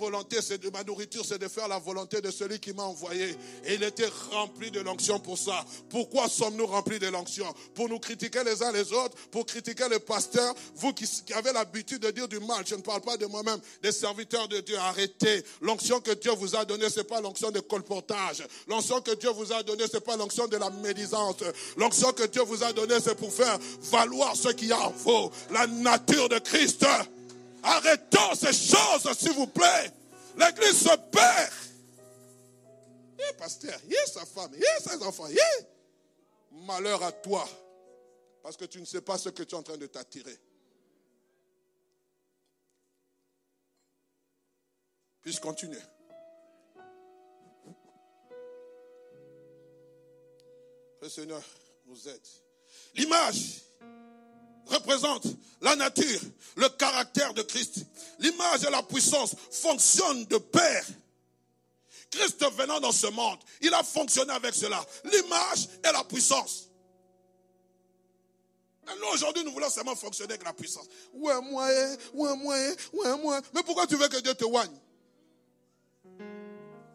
A: nourriture, c'est de faire la volonté de celui qui m'a envoyé. Et il était rempli de l'onction pour ça. Pourquoi sommes-nous remplis de l'onction? Pour nous critiquer les uns les autres? Pour critiquer le pasteur, vous qui avez l'habitude de dire du mal, je ne parle pas de moi-même, des serviteurs de Dieu, arrêtez. L'onction que Dieu vous a donnée, ce n'est pas l'onction de colportage. L'onction que Dieu vous a donnée, ce n'est pas l'onction de la médisance. L'onction que Dieu vous a donnée, c'est pour faire valoir ce qu'il y a en vous, la nature de Christ. Arrêtons ces choses, s'il vous plaît. L'église se perd. Pasteur, sa femme, ses enfants, malheur à toi. Parce que tu ne sais pas ce que tu es en train de t'attirer. Puis-je continuer? Le Seigneur nous aide. L'image représente la nature, le caractère de Christ. L'image et la puissance fonctionnent de pair. Christ venant dans ce monde, il a fonctionné avec cela. L'image et la puissance. Et nous, aujourd'hui, nous voulons seulement fonctionner avec la puissance. Ouais, moi. Mais pourquoi tu veux que Dieu te oigne?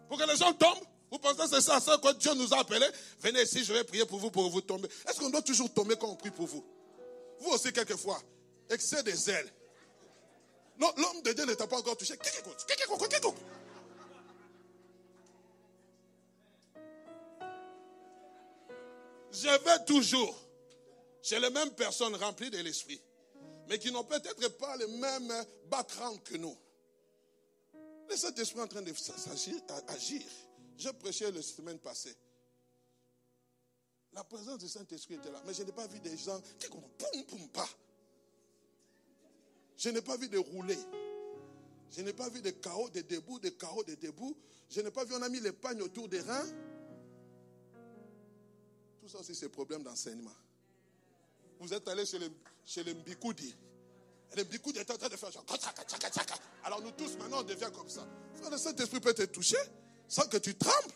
A: Pour que les gens tombent? Vous pensez que c'est ça que Dieu nous a appelés? Venez ici, je vais prier pour vous tomber. Est-ce qu'on doit toujours tomber quand on prie pour vous? Vous aussi, quelquefois, excès des ailes. Non, l'homme de Dieu ne t'a pas encore touché. Je vais toujours chez les mêmes personnes remplies de l'esprit, mais qui n'ont peut-être pas le même background que nous. Le Saint-Esprit est en train d'agir. Je prêchais la semaine passée. La présence du Saint-Esprit était là, mais je n'ai pas vu des gens qui comme poum pas. Je n'ai pas vu de rouler. Je n'ai pas vu de chaos, de debout, de chaos, de debout. Je n'ai pas vu, on a mis les pagnes autour des reins. Tout ça aussi, c'est problème d'enseignement. Vous êtes allé chez les Mbikoudi. Les Mbikoudi étaient en train de faire genre. Alors nous tous, maintenant, on devient comme ça. Frère, le Saint-Esprit peut te toucher sans que tu trembles.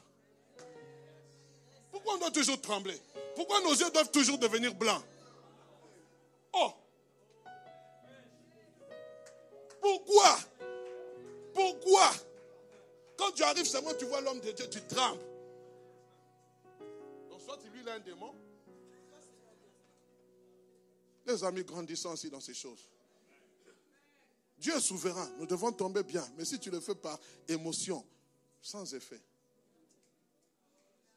A: Pourquoi on doit toujours trembler? Pourquoi nos yeux doivent toujours devenir blancs? Oh! Pourquoi? Quand tu arrives seulement, tu vois l'homme de Dieu, tu trembles. Donc soit lui, il a un démon. Les amis, grandissons aussi dans ces choses. Dieu est souverain. Nous devons tomber bien. Mais si tu le fais par émotion, sans effet.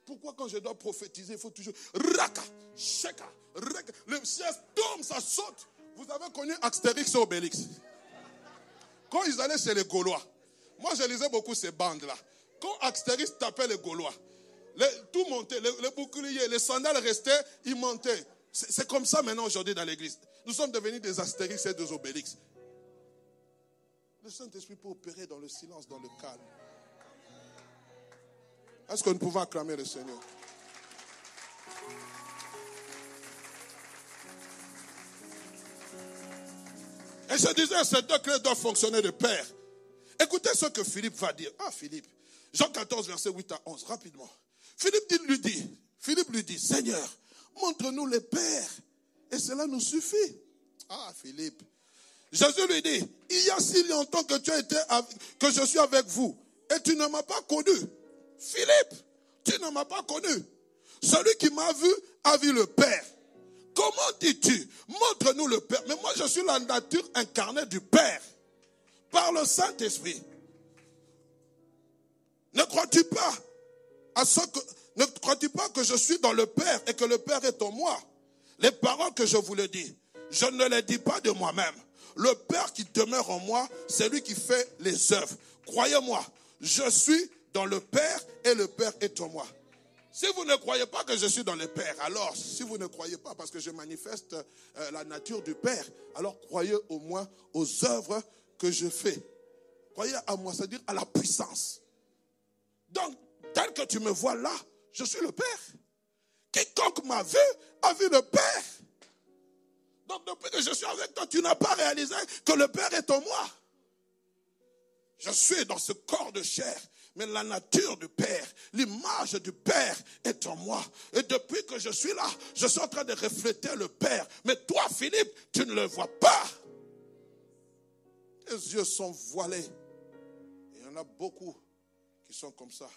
A: Pourquoi quand je dois prophétiser, il faut toujours raka, shaka, raka. Le ciel tombe, ça saute. Vous avez connu Astérix et Obélix. Quand ils allaient chez les Gaulois, moi je lisais beaucoup ces bandes-là. Quand Astérix tapait les Gaulois, tout montait, les boucliers, les sandales restaient, ils montaient. C'est comme ça maintenant aujourd'hui dans l'église. Nous sommes devenus des Astérix et des Obélix. Le Saint-Esprit peut opérer dans le silence, dans le calme. Est-ce que nous pouvons acclamer le Seigneur? Et je disais, ces deux clés doivent fonctionner de pair. Écoutez ce que Philippe va dire. Philippe. Jean 14, verset 8 à 11, rapidement. Philippe lui dit, Seigneur, montre-nous les pères. Et cela nous suffit. Philippe. Jésus lui dit, il y a si longtemps que que je suis avec vous. Et tu ne m'as pas connu. Philippe, tu ne m'as pas connu. Celui qui m'a vu a vu le Père. Comment dis-tu? Montre-nous le Père. Mais moi, je suis la nature incarnée du Père. Par le Saint-Esprit. Ne crois-tu pas que je suis dans le Père et que le Père est en moi? Les paroles que je vous le dis, je ne les dis pas de moi-même. Le Père qui demeure en moi, c'est lui qui fait les œuvres. Croyez-moi, je suis dans le Père et le Père est en moi. Si vous ne croyez pas que je suis dans le Père, alors si vous ne croyez pas parce que je manifeste la nature du Père, alors croyez au moins aux œuvres que je fais. Croyez à moi, c'est-à-dire à la puissance. Donc, tel que tu me vois là, je suis le Père. Quiconque m'a vu a vu le Père. Donc, depuis que je suis avec toi, tu n'as pas réalisé que le Père est en moi. Je suis dans ce corps de chair, mais la nature du Père, l'image du Père est en moi. Et depuis que je suis là, je suis en train de refléter le Père. Mais toi, Philippe, tu ne le vois pas. Tes yeux sont voilés. Il y en a beaucoup qui sont comme ça.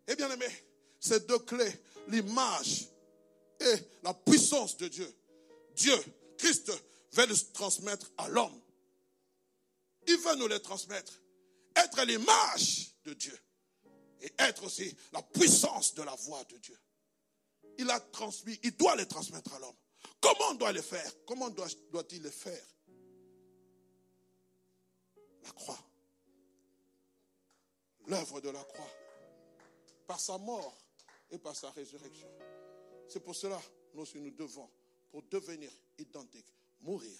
A: Eh bien aimé, ces deux clés, l'image et la puissance de Dieu. Dieu, Christ, veut les transmettre à l'homme. Il veut nous les transmettre. Être l'image de Dieu. Et être aussi la puissance de la voix de Dieu. Il a transmis, il doit les transmettre à l'homme. Comment on doit les faire? Comment doit-il les faire? La croix. L'œuvre de la croix. Par sa mort et par sa résurrection. C'est pour cela, nous aussi, nous devons, pour devenir identiques, mourir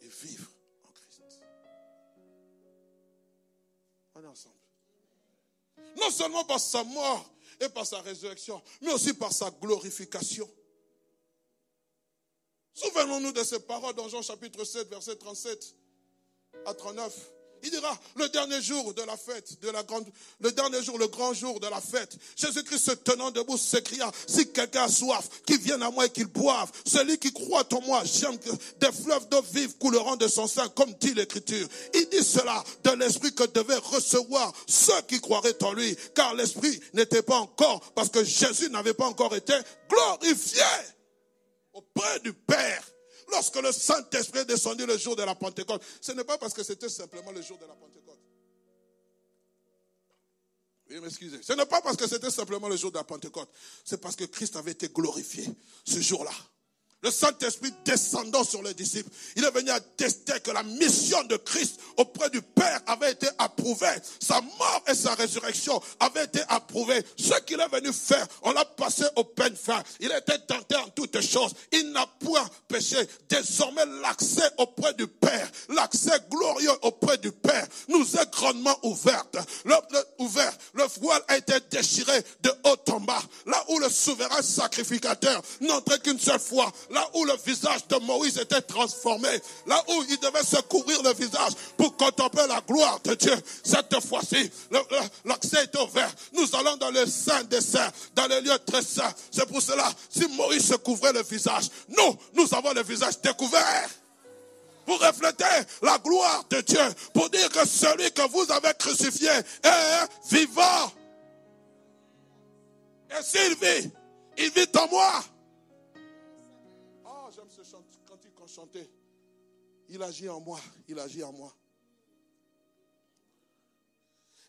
A: et vivre en Christ. On est ensemble. Non seulement par sa mort et par sa résurrection, mais aussi par sa glorification. Souvenons-nous de ces paroles dans Jean chapitre 7, verset 37 à 39. Il dira, le dernier jour de la fête, le dernier jour, le grand jour de la fête, Jésus-Christ se tenant debout s'écria, si quelqu'un a soif, qu'il vienne à moi et qu'il boive. Celui qui croit en moi, j'aime que des fleuves d'eau vive couleront de son sein, comme dit l'Écriture. Il dit cela de l'esprit que devaient recevoir ceux qui croiraient en lui, car l'esprit n'était pas encore, parce que Jésus n'avait pas encore été glorifié auprès du Père. Lorsque le Saint-Esprit est descendu le jour de la Pentecôte, ce n'est pas parce que c'était simplement le jour de la Pentecôte. Oui, m'excusez. Ce n'est pas parce que c'était simplement le jour de la Pentecôte. C'est parce que Christ avait été glorifié ce jour-là. Le Saint-Esprit descendant sur les disciples, il est venu attester que la mission de Christ auprès du Père avait été approuvée. Sa mort et sa résurrection avaient été approuvées. Ce qu'il est venu faire, on l'a passé au peigne fin. Il était tenté en toutes choses. Il n'a point péché. Désormais, l'accès auprès du Père, l'accès glorieux auprès du Père, nous est grandement ouverte. Le voile a été déchiré de haut en bas. Là où le souverain sacrificateur n'entrait qu'une seule fois. Là où le visage de Moïse était transformé, là où il devait se couvrir le visage pour contempler la gloire de Dieu. Cette fois-ci, l'accès est ouvert. Nous allons dans le Saint des Saints, dans le lieu très saint. C'est pour cela, si Moïse se couvrait le visage, nous avons le visage découvert. Pour refléter la gloire de Dieu, pour dire que celui que vous avez crucifié est vivant. Et s'il vit, il vit en moi. J'aime ce cantique qu'on chantait. Il agit en moi, il agit en moi.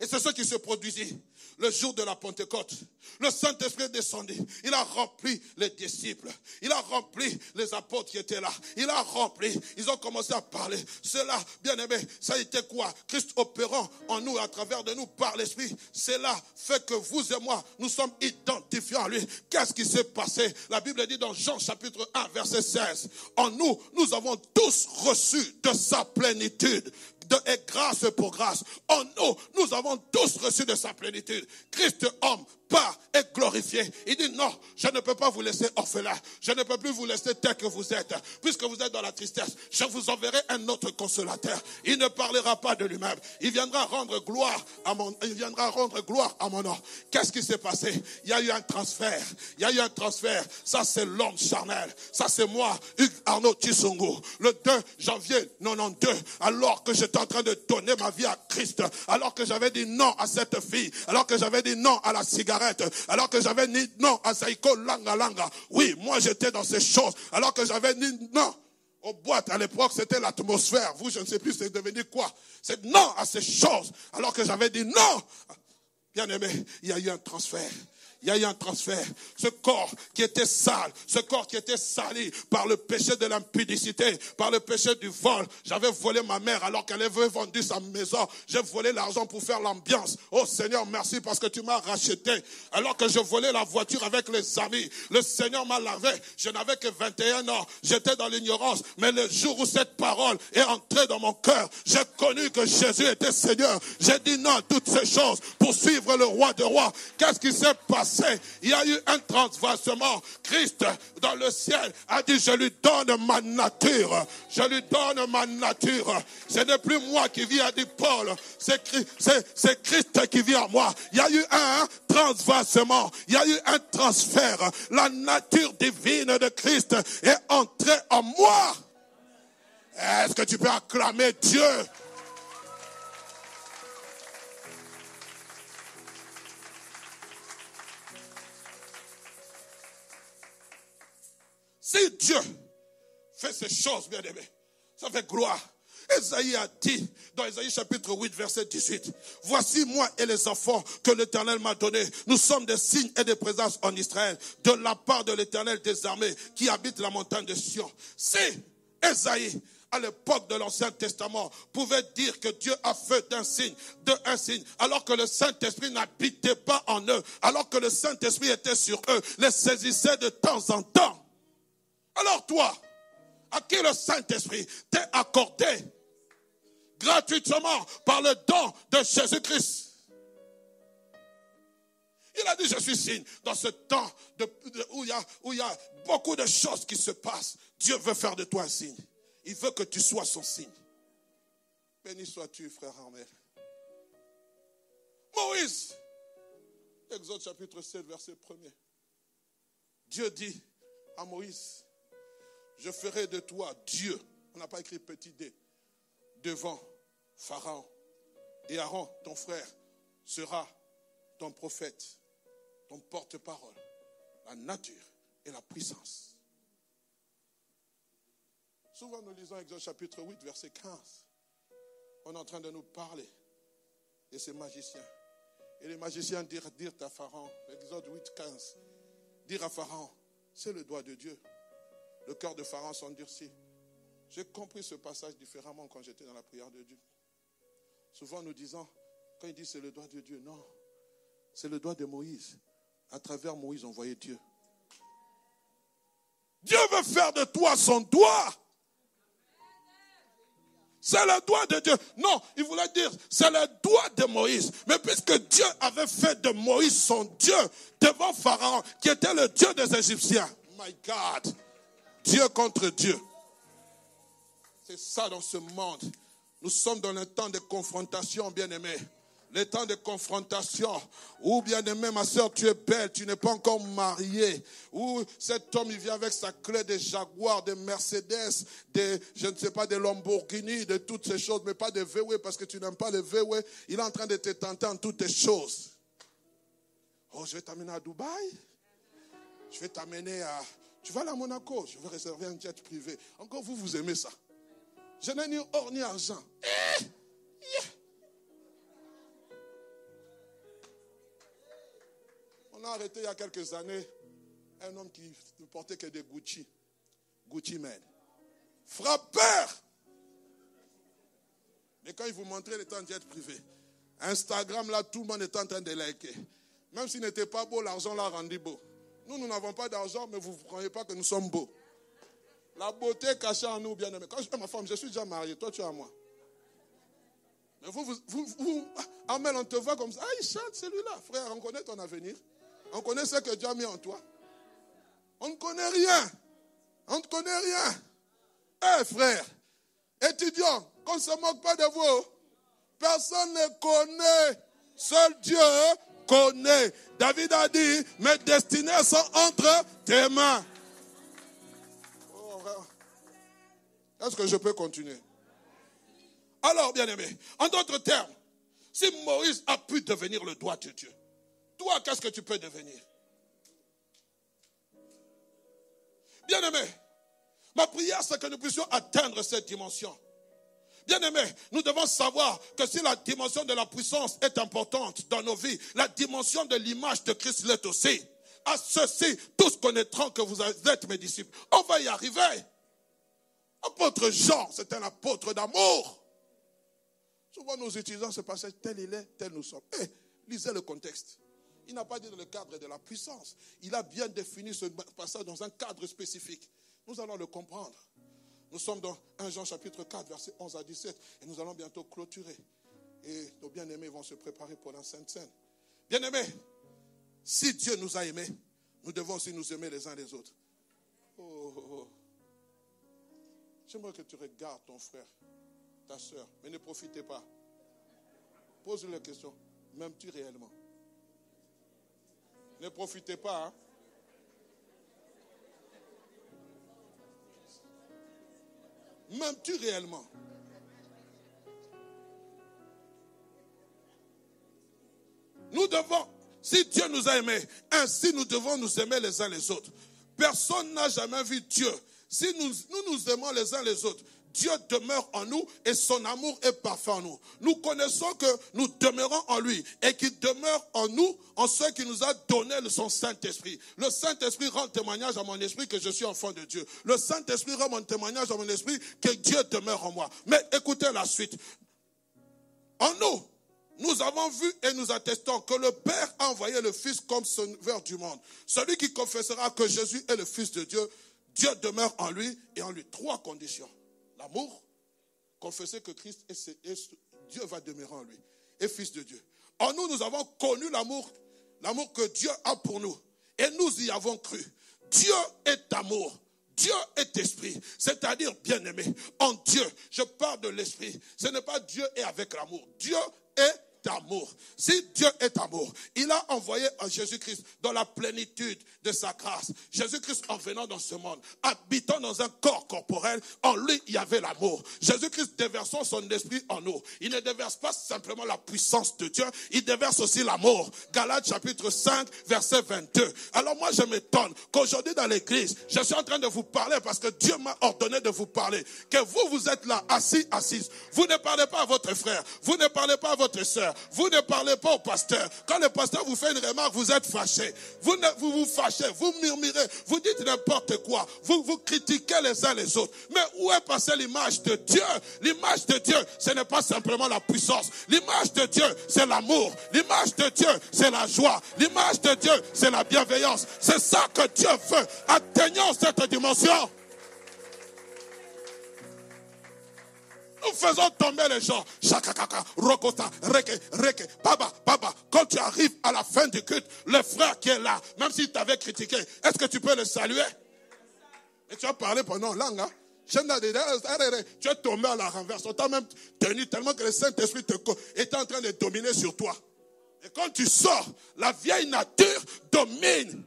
A: Et c'est ce qui se produisit le jour de la Pentecôte. Le Saint-Esprit est descendu. Il a rempli les disciples. Il a rempli les apôtres qui étaient là. Il a rempli. Ils ont commencé à parler. Cela, bien aimé, ça a été quoi? Christ opérant en nous, à travers de nous, par l'Esprit. Cela fait que vous et moi, nous sommes identifiés à lui. Qu'est-ce qui s'est passé? La Bible dit dans Jean chapitre 1, verset 16. En nous, nous avons tous reçu de sa plénitude. Et grâce pour grâce. En nous, nous avons tous reçu de sa plénitude. Christ, homme, part et glorifié. Il dit non, je ne peux pas vous laisser orphelin. Je ne peux plus vous laisser tel que vous êtes. Puisque vous êtes dans la tristesse, je vous enverrai un autre consolateur. Il ne parlera pas de lui-même. Il viendra rendre gloire à mon nom. Qu'est-ce qui s'est passé? Il y a eu un transfert. Il y a eu un transfert. Ça, c'est l'homme charnel. Ça, c'est moi, Hugues Arnaud Tshisungu. Le 2 janvier 92, alors que j'étais en train de donner ma vie à Christ, alors que j'avais dit non à cette fille, alors que j'avais dit non à la cigarette, alors que j'avais dit non à Saïko Langa Langa. Oui, moi j'étais dans ces choses, alors que j'avais dit non aux boîtes. À l'époque, c'était l'atmosphère. Vous, je ne sais plus, c'est devenu quoi? C'est non à ces choses, alors que j'avais dit non. Bien aimé, il y a eu un transfert. Il y a eu un transfert. Ce corps qui était sale, ce corps qui était sali par le péché de l'impudicité, par le péché du vol. J'avais volé ma mère alors qu'elle avait vendu sa maison. J'ai volé l'argent pour faire l'ambiance. Oh Seigneur, merci parce que tu m'as racheté. Alors que je volais la voiture avec les amis, le Seigneur m'a lavé. Je n'avais que 21 ans. J'étais dans l'ignorance. Mais le jour où cette parole est entrée dans mon cœur, j'ai connu que Jésus était Seigneur. J'ai dit non à toutes ces choses pour suivre le roi des rois. Qu'est-ce qui s'est passé? Il y a eu un transversement. Christ dans le ciel a dit je lui donne ma nature. Je lui donne ma nature. Ce n'est plus moi qui vis, a dit Paul. C'est Christ qui vit en moi. Il y a eu un transversement. Il y a eu un transfert. La nature divine de Christ est entrée en moi. Est-ce que tu peux acclamer Dieu? Si Dieu fait ces choses, bien aimés, ça fait gloire. Ésaïe a dit, dans Ésaïe chapitre 8, verset 18, « Voici moi et les enfants que l'Éternel m'a donnés. Nous sommes des signes et des présences en Israël, de la part de l'Éternel des armées qui habite la montagne de Sion. » Si Ésaïe, à l'époque de l'Ancien Testament, pouvait dire que Dieu a fait un signe, alors que le Saint-Esprit n'habitait pas en eux, alors que le Saint-Esprit était sur eux, les saisissait de temps en temps. Alors toi, à qui le Saint-Esprit t'est accordé gratuitement par le don de Jésus-Christ. dit, je suis signe. Dans ce temps où il y a beaucoup de choses qui se passent, Dieu veut faire de toi un signe. Il veut que tu sois son signe. Béni sois-tu, frère Armel. Moïse, Exode chapitre 7, verset 1er. Dieu dit à Moïse, je ferai de toi Dieu. On n'a pas écrit petit d. Devant Pharaon. Et Aaron, ton frère, sera ton prophète, ton porte-parole, la nature et la puissance. Souvent nous lisons Exode chapitre 8, verset 15. On est en train de nous parler de ces magiciens. Et les magiciens dirent à Pharaon, Exode 8, 15, dire à Pharaon, c'est le doigt de Dieu. Le cœur de Pharaon s'endurcit. J'ai compris ce passage différemment quand j'étais dans la prière de Dieu. Souvent nous disons, quand il dit c'est le doigt de Dieu, non, c'est le doigt de Moïse. À travers Moïse, on voyait Dieu. Dieu veut faire de toi son doigt. C'est le doigt de Dieu. Non, il voulait dire, c'est le doigt de Moïse. Mais puisque Dieu avait fait de Moïse son Dieu devant Pharaon, qui était le Dieu des Égyptiens. My God. Dieu contre Dieu. C'est ça dans ce monde. Nous sommes dans le temps de confrontation, bien-aimés. Les temps de confrontation, où bien-aimé, ma soeur, tu es belle, tu n'es pas encore mariée, où cet homme, il vient avec sa clé de Jaguar, de Mercedes, je ne sais pas, de Lamborghini, de toutes ces choses, mais pas de VW, parce que tu n'aimes pas le VW, il est en train de te tenter en toutes les choses. Oh, je vais t'amener à Dubaï, je vais t'amener à... Tu vas aller à Monaco, je vais réserver un jet privé. Encore vous aimez ça. Je n'ai ni or ni argent. On a arrêté il y a quelques années un homme qui ne portait que des Gucci. Gucci man. Frappeur. Mais quand il vous montrait les temps de jet privé, Instagram, là, tout le monde est en train de liker. Même s'il n'était pas beau, l'argent l'a rendu beau. Nous n'avons pas d'argent, mais vous ne croyez pas que nous sommes beaux. La beauté cachée en nous, bien aimé. Quand je dis à ma femme, je suis déjà marié, toi tu es à moi. Mais vous, Amel, on te voit comme ça. Ah, il chante celui-là. Frère, on connaît ton avenir. On connaît ce que Dieu a mis en toi. On ne connaît rien. On ne connaît rien. Eh frère, étudiants, qu'on ne se moque pas de vous. Personne ne connaît. Seul Dieu connaît. David a dit, mes destinées sont entre tes mains. Est-ce que je peux continuer? Alors, bien-aimé, en d'autres termes, si Moïse a pu devenir le doigt de Dieu, toi, qu'est-ce que tu peux devenir? Bien-aimé, ma prière, c'est que nous puissions atteindre cette dimension. Bien-aimé, nous devons savoir que si la dimension de la puissance est importante dans nos vies, la dimension de l'image de Christ l'est aussi. À ceci, tous connaîtront que vous êtes mes disciples. On va y arriver. Apôtre Jean, c'est un apôtre d'amour. Souvent nous utilisons ce passage, tel il est, tel nous sommes. Lisez le contexte. Il n'a pas dit dans le cadre de la puissance. Il a bien défini ce passage dans un cadre spécifique. Nous allons le comprendre. Nous sommes dans 1 Jean chapitre 4, versets 11 à 17. Et nous allons bientôt clôturer. Et nos bien-aimés vont se préparer pour la Sainte Seine. Bien-aimés, si Dieu nous a aimés, nous devons aussi nous aimer les uns les autres. J'aimerais que tu regardes ton frère, ta soeur, mais ne profitez pas. Pose-lui la question, m'aimes-tu réellement? Ne profitez pas. Hein? M'aimes-tu réellement? Nous devons, si Dieu nous a aimés, ainsi nous devons nous aimer les uns les autres. Personne n'a jamais vu Dieu. Si nous aimons les uns les autres, Dieu demeure en nous et son amour est parfait en nous. Nous connaissons que nous demeurons en lui et qu'il demeure en nous, en ce qui nous a donné son Saint-Esprit. Le Saint-Esprit rend témoignage à mon esprit que je suis enfant de Dieu. Le Saint-Esprit rend mon témoignage à mon esprit que Dieu demeure en moi. Mais écoutez la suite. En nous, nous avons vu et nous attestons que le Père a envoyé le Fils comme sauveur du monde. Celui qui confessera que Jésus est le Fils de Dieu, Dieu demeure en lui et en lui. 3 conditions. L'amour, confesser que Christ est Dieu va demeurer en lui, et Fils de Dieu. En nous, nous avons connu l'amour l'amour que Dieu a pour nous. Et nous y avons cru. Dieu est amour. Dieu est esprit. C'est-à-dire, bien-aimé, en Dieu, je parle de l'esprit. Ce n'est pas Dieu est avec l'amour. Dieu est amour. Si Dieu est amour, il a envoyé à Jésus-Christ dans la plénitude de sa grâce. Jésus-Christ en venant dans ce monde, habitant dans un corps corporel, en lui il y avait l'amour. Jésus-Christ déversant son esprit en nous. Il ne déverse pas simplement la puissance de Dieu, il déverse aussi l'amour. Galates chapitre 5, verset 22. Alors moi je m'étonne qu'aujourd'hui dans l'église, je suis en train de vous parler parce que Dieu m'a ordonné de vous parler. Que vous êtes là, assises. Vous ne parlez pas à votre frère, vous ne parlez pas à votre soeur. Vous ne parlez pas au pasteur. Quand le pasteur vous fait une remarque, vous êtes fâché. Vous vous fâchez, vous murmurez, vous dites n'importe quoi. Vous critiquez les uns les autres. Mais où est passée l'image de Dieu? L'image de Dieu, ce n'est pas simplement la puissance. L'image de Dieu, c'est l'amour. L'image de Dieu, c'est la joie. L'image de Dieu, c'est la bienveillance. C'est ça que Dieu veut. Atteignons cette dimension. Nous faisons tomber les gens. Chakakaka, rokota, reke, baba. Quand tu arrives à la fin du culte, le frère qui est là, même s'il t'avait critiqué, est-ce que tu peux le saluer? Et tu as parlé pendant langue, hein? Tu es tombé à la renverse. On t'a même tenu tellement que le Saint-Esprit était en train de dominer sur toi. Et quand tu sors, la vieille nature domine.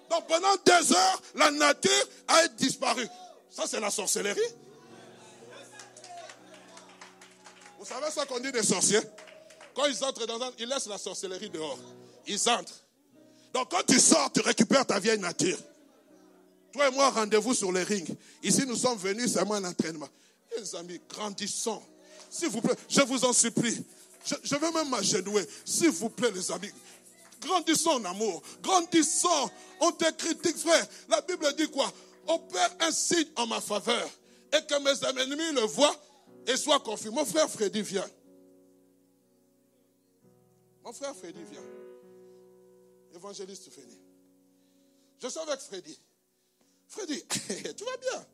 A: Donc pendant 2 heures, la nature a disparu. Ça, c'est la sorcellerie. Vous savez ce qu'on dit des sorciers? Quand ils entrent ils laissent la sorcellerie dehors. Ils entrent. Donc quand tu sors, tu récupères ta vieille nature. Toi et moi, rendez-vous sur le ring. Ici, nous sommes venus seulement un entraînement. Les amis, grandissons. S'il vous plaît, je vous en supplie. Je vais même m'agenouiller. S'il vous plaît, les amis. Grandissons en amour. Grandissons. On te critique, frère. La Bible dit quoi? Opère un signe en ma faveur. Et que mes ennemis le voient. Et sois confus. Mon frère Freddy vient. Mon frère Freddy vient. Évangéliste Freddy. Je suis avec Freddy. Freddy, tu vas bien?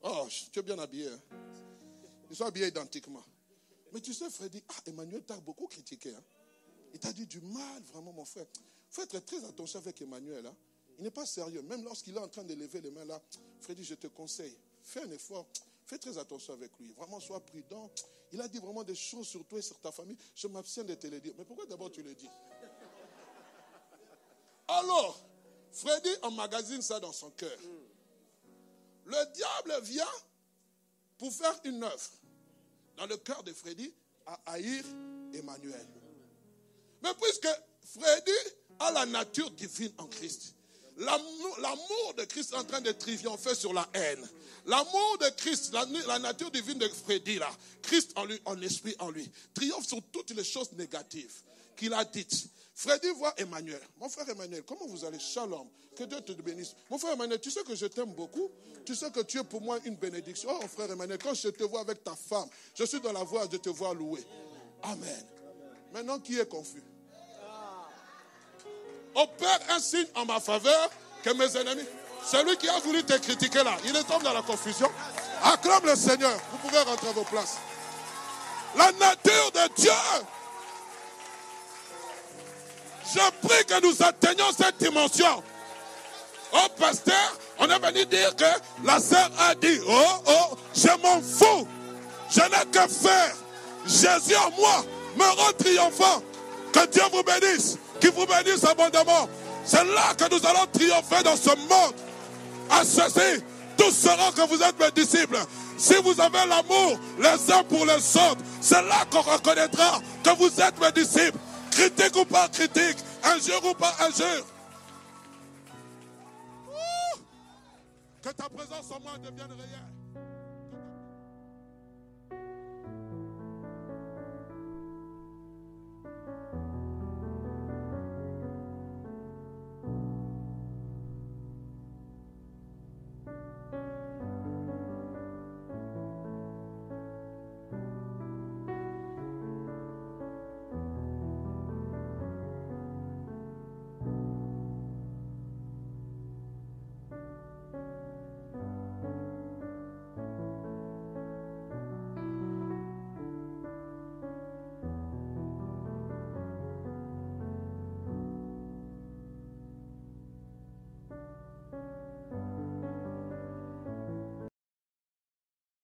A: Oh, tu es bien habillé. Hein? Ils sont habillés identiquement. Mais tu sais, Freddy, Emmanuel t'a beaucoup critiqué. Hein? Il t'a dit du mal, vraiment, mon frère. Il faut être très attention avec Emmanuel. Hein? Il n'est pas sérieux. Même lorsqu'il est en train de lever les mains là, Freddy, je te conseille, fais un effort. Fais très attention avec lui. Vraiment, sois prudent. Il a dit vraiment des choses sur toi et sur ta famille. Je m'abstiens de te les dire. Mais pourquoi d'abord tu le dis? Alors, Freddy emmagasine ça dans son cœur. Le diable vient pour faire une œuvre dans le cœur de Freddy à haïr Emmanuel. Mais puisque Freddy a la nature divine en Christ, l'amour de Christ est en train de triompher sur la haine. L'amour de Christ, la nature divine de Freddy, là, Christ en lui, en esprit en lui, triomphe sur toutes les choses négatives qu'il a dites. Freddy voit Emmanuel. Mon frère Emmanuel, comment vous allez? Shalom. Que Dieu te bénisse. Mon frère Emmanuel, tu sais que je t'aime beaucoup. Tu sais que tu es pour moi une bénédiction. Oh, frère Emmanuel, quand je te vois avec ta femme, je suis dans la voie de te voir louer. Amen. Maintenant, qui est confus? Opère un signe en ma faveur que mes ennemis. Celui qui a voulu te critiquer là, il est tombé dans la confusion. Acclame le Seigneur. Vous pouvez rentrer à vos places. La nature de Dieu. Je prie que nous atteignions cette dimension. Oh, pasteur, on est venu dire que la sœur a dit, oh, je m'en fous. Je n'ai que faire. Jésus en moi me rend triomphant. Que Dieu vous bénisse. Qu'il vous bénisse abondamment. C'est là que nous allons triompher dans ce monde. À ceci, tous sauront que vous êtes mes disciples. Si vous avez l'amour les uns pour les autres, c'est là qu'on reconnaîtra que vous êtes mes disciples. Critique ou pas critique, injure ou pas injure. Que ta présence en moi devienne réelle.